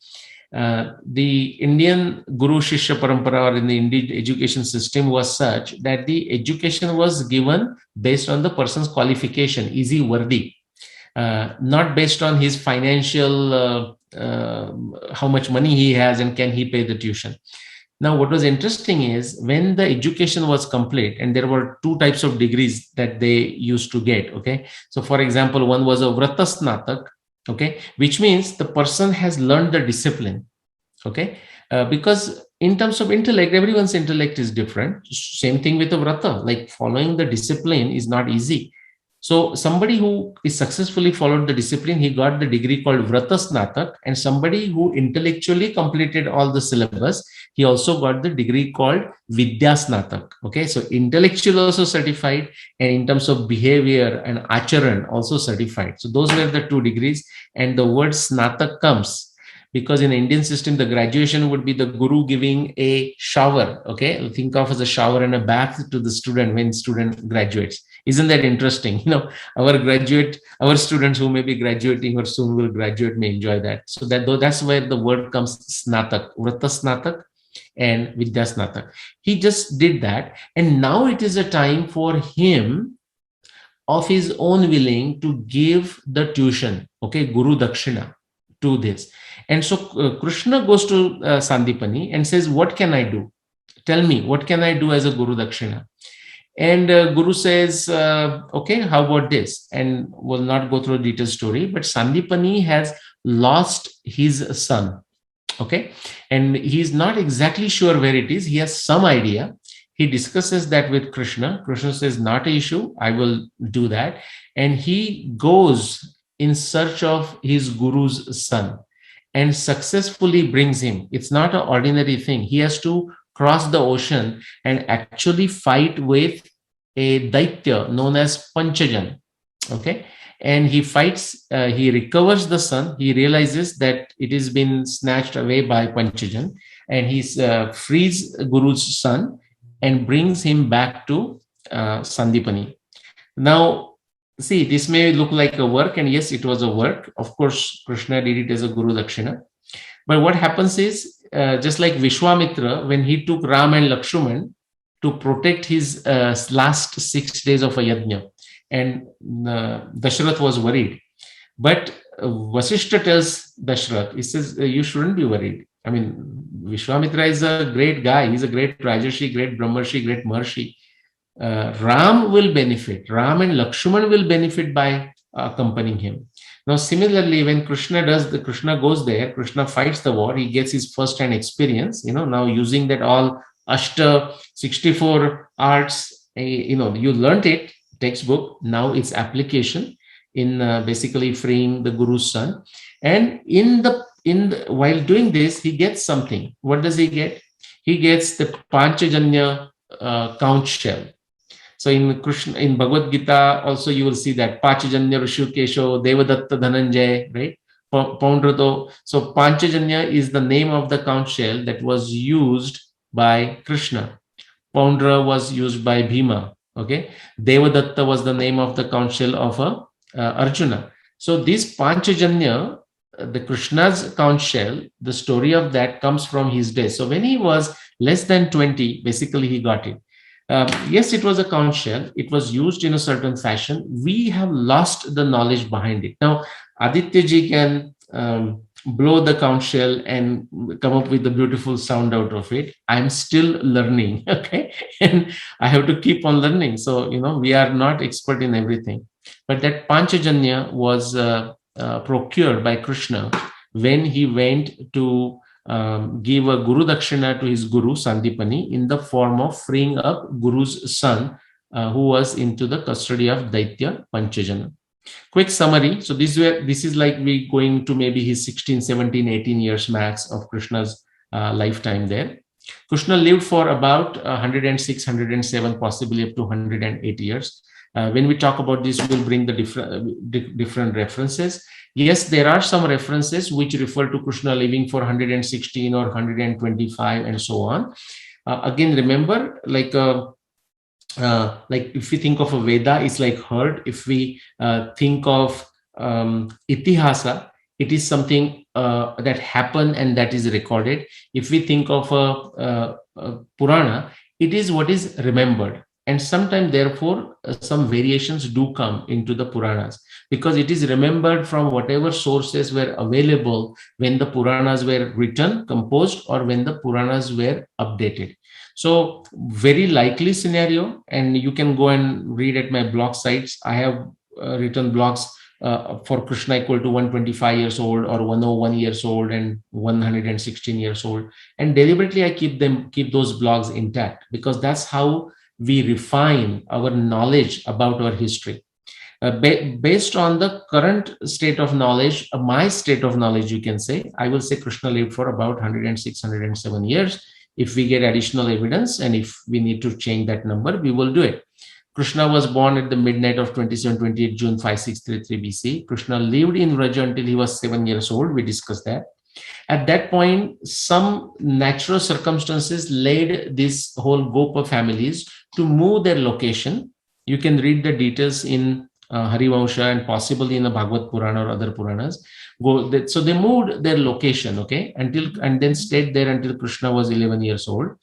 The Indian Guru Shishya Parampara, or in the Indian education system, was such that the education was given based on the person's qualification, easy worthy, not based on his financial, how much money he has and can he pay the tuition. Now, what was interesting is when the education was complete, and there were two types of degrees that they used to get. Okay. So, for example, one was a Vratasnatak, okay, which means the person has learned the discipline. Okay, because in terms of intellect, everyone's intellect is different. Same thing with the vrata, like following the discipline is not easy. So somebody who is successfully followed the discipline, he got the degree called vrata snatak, and somebody who intellectually completed all the syllabus, he also got the degree called vidya snatak. Okay, so intellectual also certified, and in terms of behavior and acharan also certified. So those were the two degrees, and the word snatak comes because in the Indian system, the graduation would be the guru giving a shower. Okay, think of as a shower and a bath to the student when student graduates. Isn't that interesting? Our students who may be graduating or soon will graduate may enjoy that. So that's where the word comes snatak, vrata snatak and vidya snatak. He just did that, and now it is a time for him of his own willing to give the tuition, okay, guru dakshina to this. And so Krishna goes to Sandipani and says, what can I do? Tell me, what can I do as a guru dakshina? And Guru says, okay, how about this? And we'll not go through a detailed story, but Sandipani has lost his son. Okay. And he's not exactly sure where it is. He has some idea. He discusses that with Krishna. Krishna says, not an issue. I will do that. And he goes in search of his guru's son and successfully brings him. It's not an ordinary thing. He has to cross the ocean and actually fight with a daitya known as Panchajan. Okay. And he fights, he recovers the son. He realizes that it has been snatched away by Panchajan, and he frees Guru's son and brings him back to Sandipani. Now, see, this may look like a work, and yes, it was a work. Of course, Krishna did it as a Guru Dakshina. But what happens is, just like Vishwamitra, when he took Ram and Lakshman to protect his last 6 days of a yajna, and Dashrath was worried. But Vasishta tells Dashrath, he says, you shouldn't be worried. I mean, Vishwamitra is a great guy. He's a great Rajarshi, great Brahmarshi, great Maharshi. Ram will benefit. Ram and Lakshman will benefit by accompanying him. Now, similarly, when Krishna goes there, Krishna fights the war, he gets his first-hand experience, now using that all Ashta 64 arts, you learned it, textbook, now it's application in basically freeing the Guru's son. And while doing this, he gets something. What does he get? He gets the Panchajanya conch shell. So in Bhagavad Gita, also you will see that Panchajanya Rishukesho, Devadatta Dhananjay, right? Poundrato. So Panchajanya is the name of the conch shell that was used by Krishna. Poundra was used by Bhima. Okay, Devadatta was the name of the conch shell of Arjuna. So this Panchajanya, the Krishna's conch shell, the story of that comes from his days. So when he was less than 20, basically he got it. Yes, it was a conch shell. It was used in a certain fashion. We have lost the knowledge behind it. Now, Aditya ji can blow the conch shell and come up with a beautiful sound out of it. I'm still learning, okay? And I have to keep on learning. So, we are not expert in everything. But that Panchajanya was procured by Krishna when he went to give a Guru Dakshina to his Guru, Sandipani, in the form of freeing up Guru's son, who was into the custody of Daitya Panchajana. Quick summary. So this is like we going to maybe his 16, 17, 18 years max of Krishna's lifetime there. Krishna lived for about 106, 107, possibly up to 108 years. When we talk about this, we'll bring the different references. Yes, there are some references which refer to Krishna living for 116 or 125 and so on. Again, remember, like if we think of a Veda, it's like heard. If we think of Itihasa, it is something that happened and that is recorded. If we think of a Purana, it is what is remembered. And sometimes, therefore, some variations do come into the Puranas because it is remembered from whatever sources were available when the Puranas were written, composed, or when the Puranas were updated. So very likely scenario, and you can go and read at my blog sites. I have written blogs for Krishna equal to 125 years old or 101 years old and 116 years old. And deliberately I keep those blogs intact, because that's how we refine our knowledge about our history. Based on the current state of knowledge, my state of knowledge, you can say, I will say Krishna lived for about 106, 107 years. If we get additional evidence and if we need to change that number, we will do it. Krishna was born at the midnight of 27-28 June 5633 BC. Krishna lived in Vraja until he was 7 years old. We discussed that. At that point, some natural circumstances led this whole Gopa families to move their location. You can read the details in Harivansha and possibly in the Bhagavad Purana or other Puranas. So they moved their location, okay, and then stayed there until Krishna was 11 years old.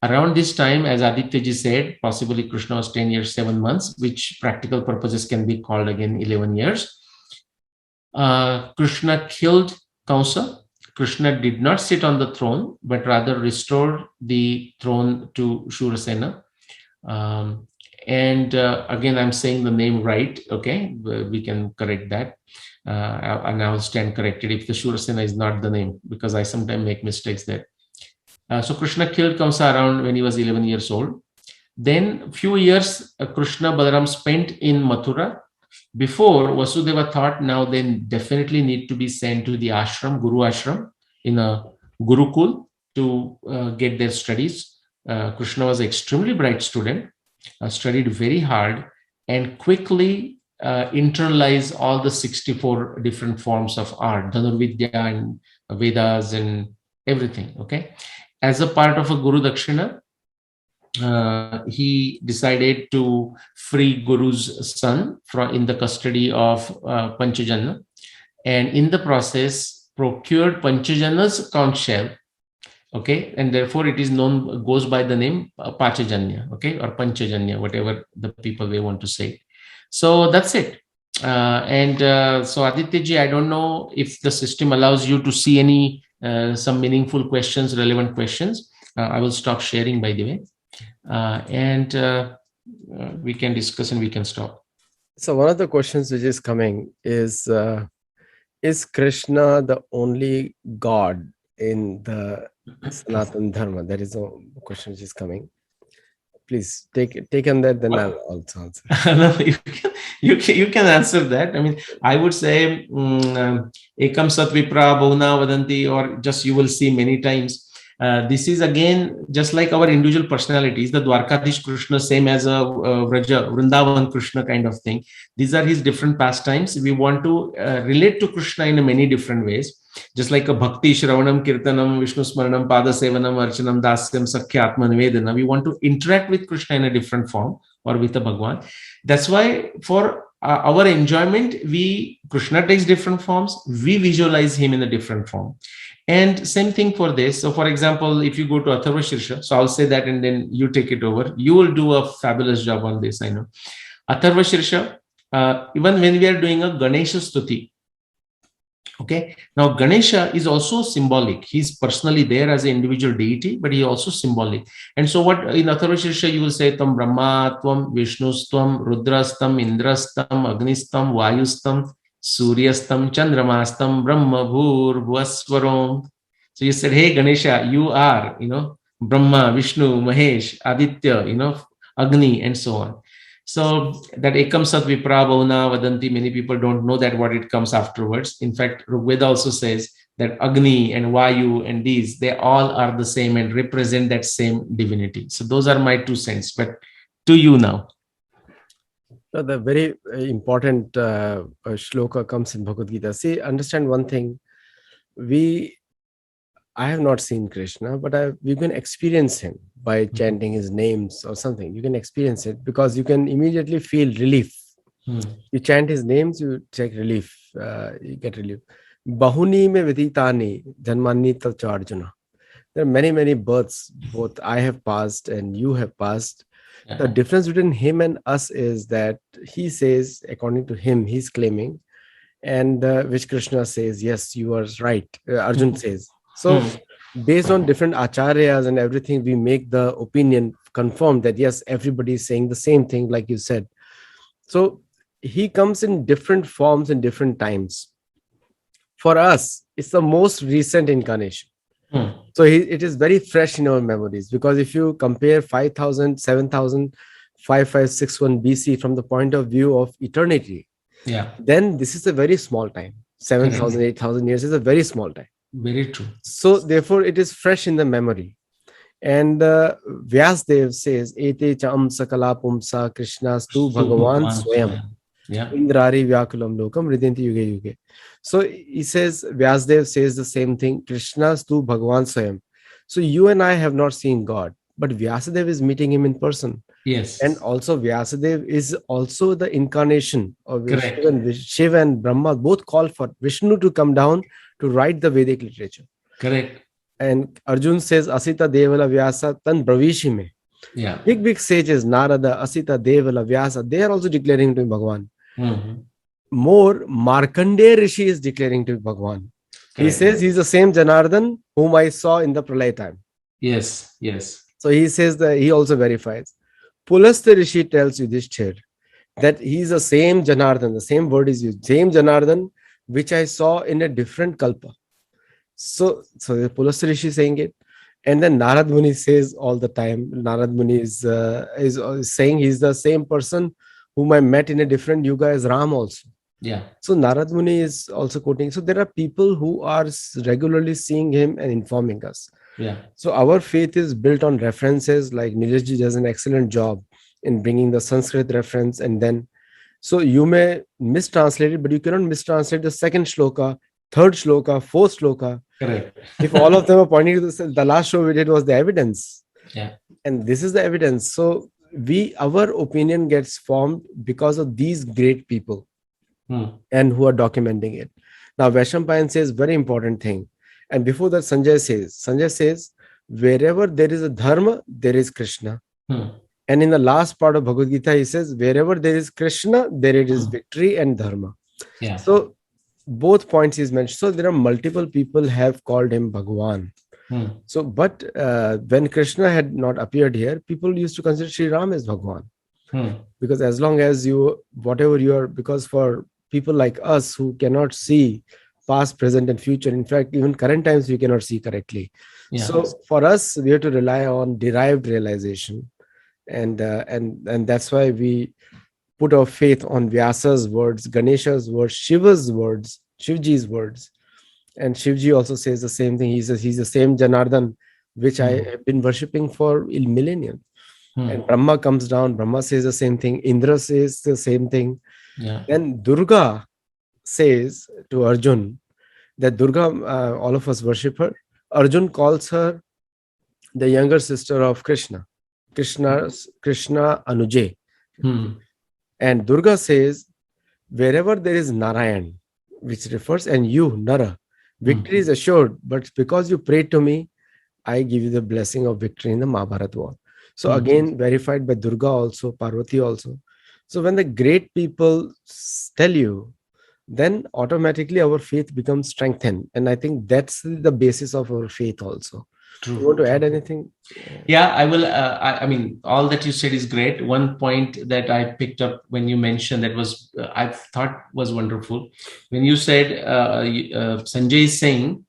Around this time, as Adityaji said, possibly Krishna was 10 years, 7 months, which practical purposes can be called again 11 years. Krishna killed Kamsa. Krishna did not sit on the throne, but rather restored the throne to Shurasena. Again, I'm saying the name right, okay? We can correct that. And I'll stand corrected if the Shurasena is not the name, because I sometimes make mistakes there. So Krishna killed Kamsa around when he was 11 years old. Then few years Krishna Balaram spent in Mathura. Before, Vasudeva thought now they definitely need to be sent to the ashram, Guru ashram, in a Gurukul to get their studies. Krishna was an extremely bright student, studied very hard, and quickly internalized all the 64 different forms of art, Dhanurvidya and Vedas and everything, okay? As a part of a Guru Dakshina, he decided to free Guru's son in the custody of Panchajanna, and in the process procured Panchajanna's conch shell, okay, and therefore it is known, goes by the name Pachajanya, okay, or Panchajanya, whatever the people may want to say. So that's it. So Adityaji, I don't know if the system allows you to see any some meaningful questions, relevant questions. I will stop sharing, by the way. We can discuss and we can stop. So one of the questions which is coming is Krishna the only God in the Sanatana Dharma? That is a question which is coming. Please take on that, then I'll also answer. No, you can answer that. I mean, I would say Ekam Sat Vipra Bhuvna Vadanti, or just you will see many times. This is again just like our individual personalities. The Dwarkadish Krishna, same as a Vraja, Vrindavan Krishna kind of thing. These are his different pastimes. We want to relate to Krishna in many different ways. Just like a Bhakti, Shravanam, Kirtanam, Vishnu Smaranam, Pada Sevanam, Archanam, Dasyam, Sakhya, Atma Nivedana. We want to interact with Krishna in a different form, or with a Bhagwan. That's why for our enjoyment, Krishna takes different forms. We visualize him in a different form. And same thing for this. So for example, if you go to Atharva Shirsha, so I'll say that and then you take it over. You will do a fabulous job on this, I know. Atharva Shirsha, even when we are doing a Ganesha Stuti, okay, now Ganesha is also symbolic. He's personally there as an individual deity, but he also symbolic. And so what in Atharva Shirsha you will say, Tam Brahma, Tvam Vishnustam, Rudrastam, Indrastam, Agnistam, Vayustam, Suryastam, Chandramastam, Brahma, Bhur, Bhuvaswarom. So you said, hey Ganesha, you are, Brahma, Vishnu, Mahesh, Aditya, Agni, and so on. So that Ekam Sat Vipra Bhavna Vadanti, many people don't know that what it comes afterwards. In fact, Veda also says that Agni and Vayu and these, they all are the same and represent that same divinity. So those are my 2 cents. But to you now. So the very important shloka comes in Bhagavad Gita. See, understand one thing. I have not seen Krishna, but we can experience him by chanting his names or something. You can experience it because you can immediately feel relief. You chant his names, you take relief. You get relief. Bahuni me viditani janmani tacha Arjuna. There are many, many births, both I have passed and you have passed. The difference between him and us is that he says, according to him, he's claiming, and which Krishna says, yes, you are right. Arjun says. So based on different acharyas and everything, we make the opinion confirm that, yes, everybody is saying the same thing, like you said. So he comes in different forms in different times. For us, it's the most recent incarnation. Hmm. So it is very fresh in our memories, because if you compare 5000, 7000, 5561 BC from the point of view of eternity, Yeah. then this is a very small time. Correct. 7000, 8000 years is a very small time. Very true. So therefore, it is fresh in the memory. And Vyasdev says, Ete cham sakala pumsa Krishnastu Bhagavan Subhagwan Swayam Swayam. Yeah. Indrari Vyakulam Lokam Ridyanti Yuge Yuge. So he says, Vyasdev says the same thing, Krishnastu Bhagavan Swayam. So you and I have not seen God, but Vyasadeva is meeting him in person. And Yes. also Vyasadeva is also the incarnation of Vishnu, Correct. and Shiva and Brahma both call for Vishnu to come down to write the Vedic literature. Correct. And Arjun says, Asita Devala Vyasa Tan Bravishime. Yeah. Big sages, Narada, Asita, Devala, Vyasa, they are also declaring to Bhagavan. Mhm. More, Markandeya Rishi is declaring to Bhagavan. He Correct. says he's the same Janardhan whom I saw in the Pralay time. Yes. Yes. So he says that he also verifies. Pulastya Rishi tells Yudhishthir that he's the same Janardhan, the same word is used, same Janardhan which I saw in a different Kalpa. So the Pulastya Rishi is saying it. And then Narad Muni says all the time, Narad Muni is saying he's the same person whom I met in a different yuga as Ram also. Yeah. So Narad Muni is also quoting. So there are people who are regularly seeing him and informing us. Yeah. So our faith is built on references, like Nileshji does an excellent job in bringing the Sanskrit reference. And then, so you may mistranslate it, but you cannot mistranslate the second shloka, third shloka, fourth shloka. Correct. If all of them are pointing to the last show we did was the evidence. Yeah. And this is the evidence. So our opinion gets formed because of these great people and who are documenting it. Now, Vaishampayan says very important thing. And before that, Sanjay says, wherever there is a dharma, there is Krishna. And in the last part of Bhagavad Gita, he says, wherever there is Krishna, there it is victory and dharma. Yeah. So both points is mentioned. So there are multiple people have called him Bhagwan. So, but when Krishna had not appeared here, people used to consider Sri Ram as Bhagwan. Because as long as you, whatever you are, because for people like us who cannot see past, present, and future, in fact, even current times we cannot see correctly. Yeah. So for us, we have to rely on derived realization, and that's why we put our faith on Vyasa's words, Ganesha's words, Shiva's words, Shivji's words. And Shivji also says the same thing. He says he's the same Janardhan which I have been worshipping for a millennium. And Brahma comes down, Brahma says the same thing, Indra says the same thing. Yeah. Then Durga says to Arjun that Durga, all of us worship her. Arjun calls her the younger sister of Krishna Anuje. And Durga says, wherever there is Narayan, which refers, and you, Nara, victory is assured, but because you prayed to me, I give you the blessing of victory in the Mahabharata war. So again, verified by Durga also, Parvati also. So when the great people tell you, then automatically our faith becomes strengthened. And I think that's the basis of our faith also. True. You want to add anything? Yeah, I will. I mean, all that you said is great. One point that I picked up when you mentioned that was, I thought was wonderful. When you said, Sanjay is saying,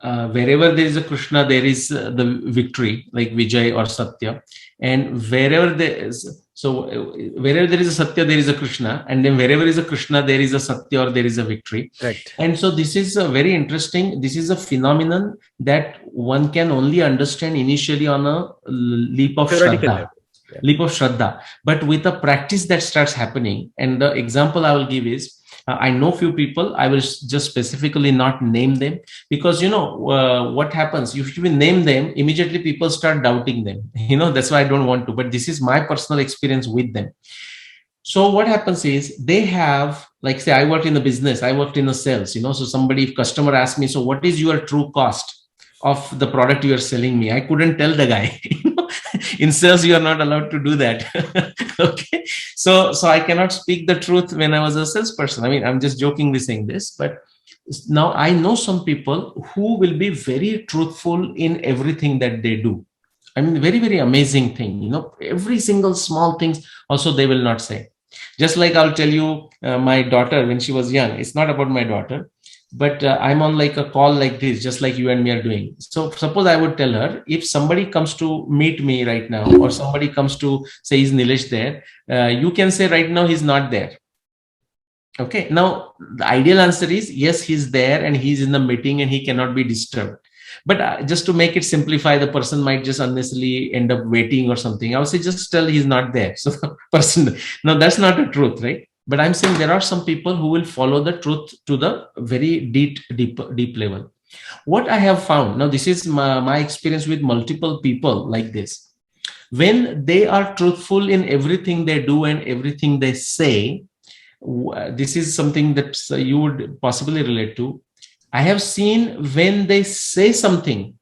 wherever there is a Krishna, there is the victory, like Vijay or Satya. And wherever there is, wherever there is a Satya, there is a Krishna. And then wherever is a Krishna, there is a Satya or there is a victory. Correct. And so this is a very interesting, this is a phenomenon that one can only understand initially on a leap of Shraddha. Yeah. Leap of Shraddha. But with a practice that starts happening, and the example I will give is, I know few people, I will just specifically not name them, because what happens if you name them, immediately people start doubting them. That's why I don't want to, but this is my personal experience with them. So what happens is they have, like, say, I worked in the business, I worked in the sales, so somebody, if customer asks me, so what is your true cost of the product you are selling me? I couldn't tell the guy. In sales, you are not allowed to do that. Okay. So I cannot speak the truth when I was a salesperson. I mean, I'm just jokingly saying this, but now I know some people who will be very truthful in everything that they do. I mean, very, very amazing thing, every single small things also they will not say. Just like I'll tell you, my daughter, when she was young, it's not about my daughter, but I'm on like a call like this, just like you and me are doing. So suppose I would tell her, if somebody comes to meet me right now, or somebody comes to say, is Nilesh there? You can say right now he's not there. Okay. Now, the ideal answer is yes, he's there and he's in the meeting and he cannot be disturbed. But just to make it simplify, the person might just unnecessarily end up waiting or something. I would say just tell he's not there. So the person, no, that's not the truth, right? But I'm saying there are some people who will follow the truth to the very deep level. What I have found now, this is my experience with multiple people like this. When they are truthful in everything they do and everything they say, this is something that you would possibly relate to. I have seen when they say something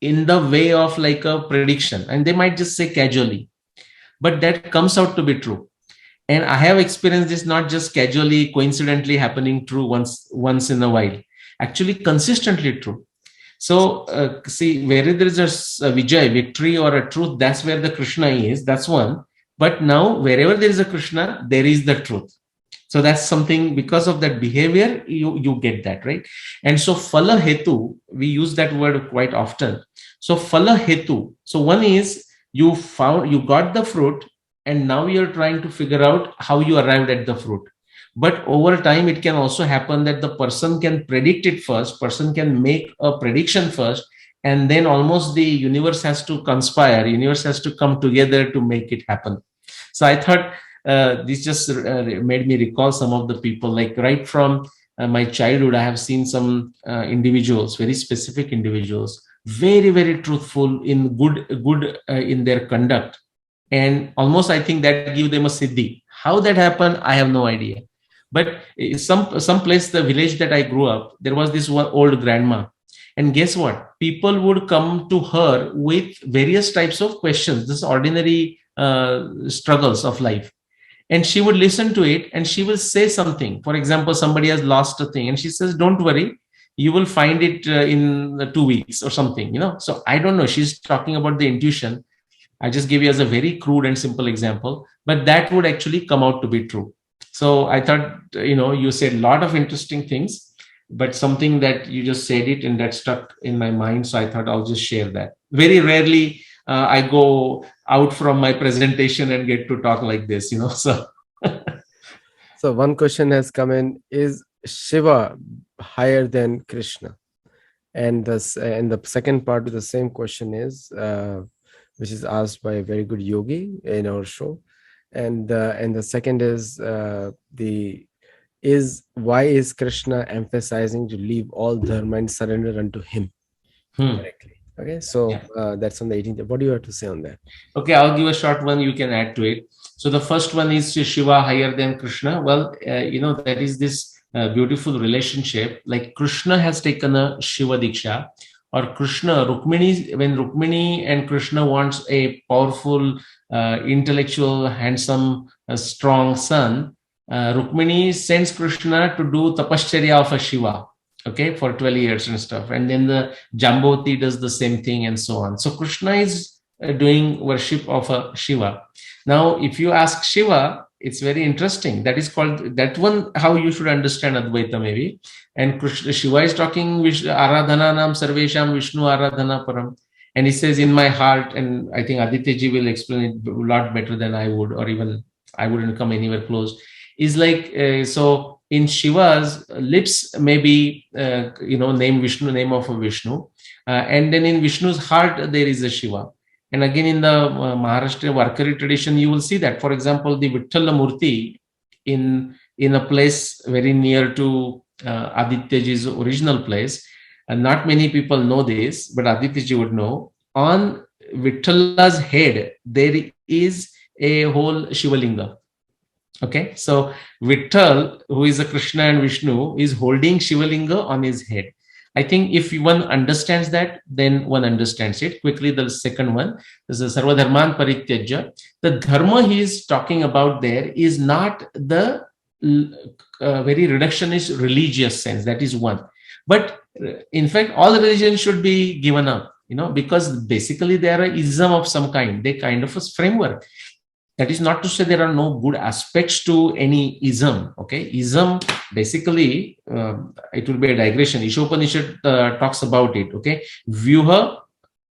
in the way of like a prediction, and they might just say casually, but that comes out to be true. And I have experienced this not just casually, coincidentally happening true once in a while, actually consistently true. So see, where there is a vijay, victory, or a truth, that's where the Krishna is. That's one. But now, wherever there is a Krishna, there is the truth. So that's something, because of that behavior, you get that, right? And so phala hetu, we use that word quite often. So phala hetu. So one is you got the fruit, and now you're trying to figure out how you arrived at the fruit. But over time, it can also happen that the person can predict it first, person can make a prediction first, and then almost the universe has to conspire, universe has to come together to make it happen. So I thought this just made me recall some of the people, like right from my childhood, I have seen some individuals, very specific individuals, very, very truthful in good in their conduct. And almost I think that give them a siddhi. How that happened, I have no idea. But some place, the village that I grew up, there was this one old grandma. And guess what? People would come to her with various types of questions, this ordinary struggles of life. And she would listen to it and she will say something. For example, somebody has lost a thing and she says, don't worry, you will find it in 2 weeks or something, So I don't know. She's talking about the intuition. I just gave you as a very crude and simple example, but that would actually come out to be true. So I thought, you said a lot of interesting things, but something that you just said it and that stuck in my mind. So I thought I'll just share that. Very rarely I go out from my presentation and get to talk like this, So, So one question has come in: is Shiva higher than Krishna? And the second part of the same question is, which is asked by a very good yogi in our show, and the second is why is Krishna emphasizing to leave all dharma and surrender unto him directly? Okay, so that's on the 18th. What do you have to say on that? Okay, I'll give a short one. You can add to it. So the first one is Shiva higher than Krishna. Well, there is this beautiful relationship. Like Krishna has taken a Shiva Diksha, or Krishna, Rukmini, when Rukmini and Krishna wants a powerful, intellectual, handsome, strong son, Rukmini sends Krishna to do tapashcharya of a Shiva, okay, for 12 years and stuff. And then the Jambavati does the same thing and so on. So Krishna is doing worship of a Shiva. Now, if you ask Shiva, it's very interesting. That is called, that one, how you should understand Advaita maybe. And Krishna, Shiva is talking, Aradhana nam sarvesham Vishnu Aradhana param. And he says, in my heart, and I think Aditya will explain it a lot better than I would, or even I wouldn't come anywhere close. Is like, so in Shiva's lips, maybe, name Vishnu, name of a Vishnu. And then in Vishnu's heart, there is a Shiva. And again, in the Maharashtra Varkari tradition, you will see that. For example, the Vitthala Murti in a place very near to Adityaji's original place, and not many people know this, but Adityaji would know. On Vitthala's head, there is a whole Shivalinga. Okay, so Vitthal, who is a Krishna and Vishnu, is holding Shivalinga on his head. I think if one understands that, then one understands it. Quickly, the second one is the Sarva Dharman Parityajya. The dharma he is talking about there is not the very reductionist religious sense. That is one. But in fact, all religions should be given up, because basically they are an ism of some kind. They kind of a framework. That is not to say there are no good aspects to any ism. Okay, ism basically, it will be a digression. Ishopanishad talks about it. Okay, vyuha,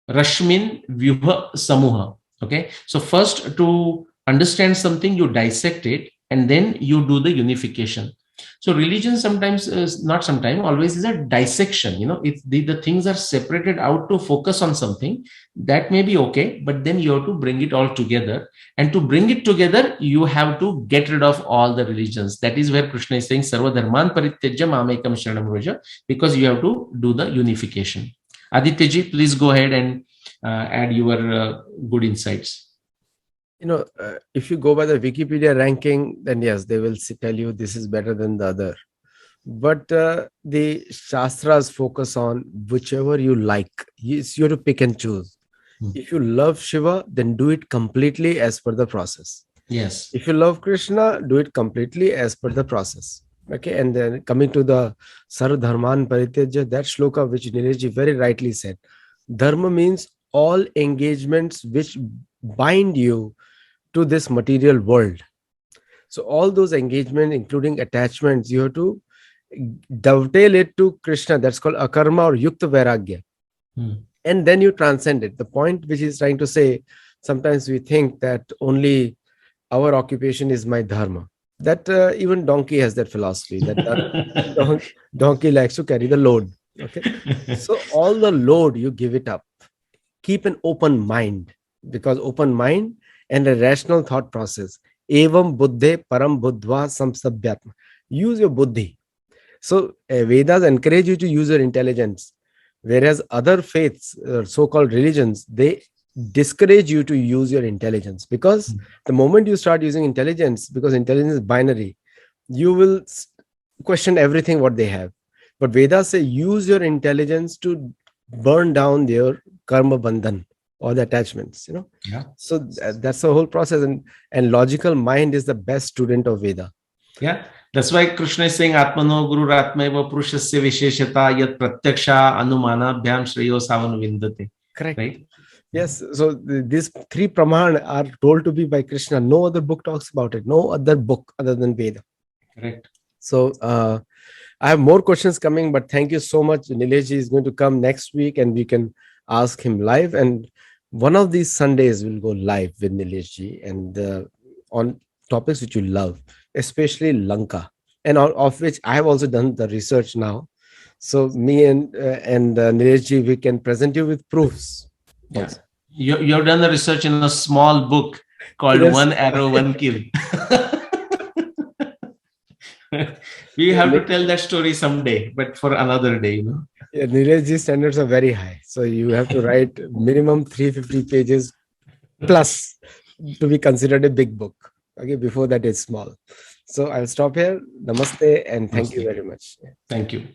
rashmin, vyuha, samuha. Okay, so first to understand something, you dissect it, and then you do the unification. So religion sometimes is not sometimes always is a dissection. It's the things are separated out to focus on something that may be okay, but then you have to bring it all together, and to bring it together you have to get rid of all the religions. That is where Krishna is saying sarva dharman parityajya mamekam sharanam vraja, because you have to do the unification. Aditya ji, please go ahead and add your good insights. If you go by the Wikipedia ranking, then yes, they will tell you this is better than the other. But the Shastras focus on whichever you like. You have to pick and choose. If you love Shiva, then do it completely as per the process. Yes. If you love Krishna, do it completely as per the process. Okay, and then coming to the Sarva Dharman Parityajya, that shloka which Nilesh very rightly said. Dharma means all engagements which bind you to this material world. So all those engagements, including attachments, you have to dovetail it to Krishna. That's called akarma or yukta vairagya. And then you transcend it. The point which he's trying to say, sometimes we think that only our occupation is my dharma. That even donkey has that philosophy that donkey likes to carry the load. Okay, so all the load you give it up. Keep an open mind, because open mind and a rational thought process. Evam buddhe param buddhva samsabhyatma. Use your buddhi. So Vedas encourage you to use your intelligence, whereas other faiths, so-called religions, they discourage you to use your intelligence, because the moment you start using intelligence, because intelligence is binary, you will question everything what they have. But Vedas say use your intelligence to burn down their karma bandhan or the attachments. Yeah. So that's the whole process, and logical mind is the best student of Veda. Yeah, that's why Krishna is saying Atmano Guru Ratmaiva Purushasya Visheshata Yat Pratyaksha Anumana Bhyam Shreyo Savanu Vindate. Correct. Right? Yes. So these three Praman are told to be by Krishna. No other book talks about it. No other book other than Veda. Correct. So I have more questions coming, but thank you so much. Nilesh is going to come next week and we can ask him live. And one of these Sundays we'll go live with Nilesh and on topics which you love, especially Lanka, and of which I have also done the research now. So me and Nilesh, we can present you with proofs. Yeah. Also. You have done the research in a small book called Yes. One Arrow, One Kill. We have to tell that story someday, but for another day. Yeah, Nirej's standards are very high. So you have to write minimum 350 pages plus to be considered a big book. Okay, before that it's small. So I'll stop here. Namaste and thank you very much. Thank you.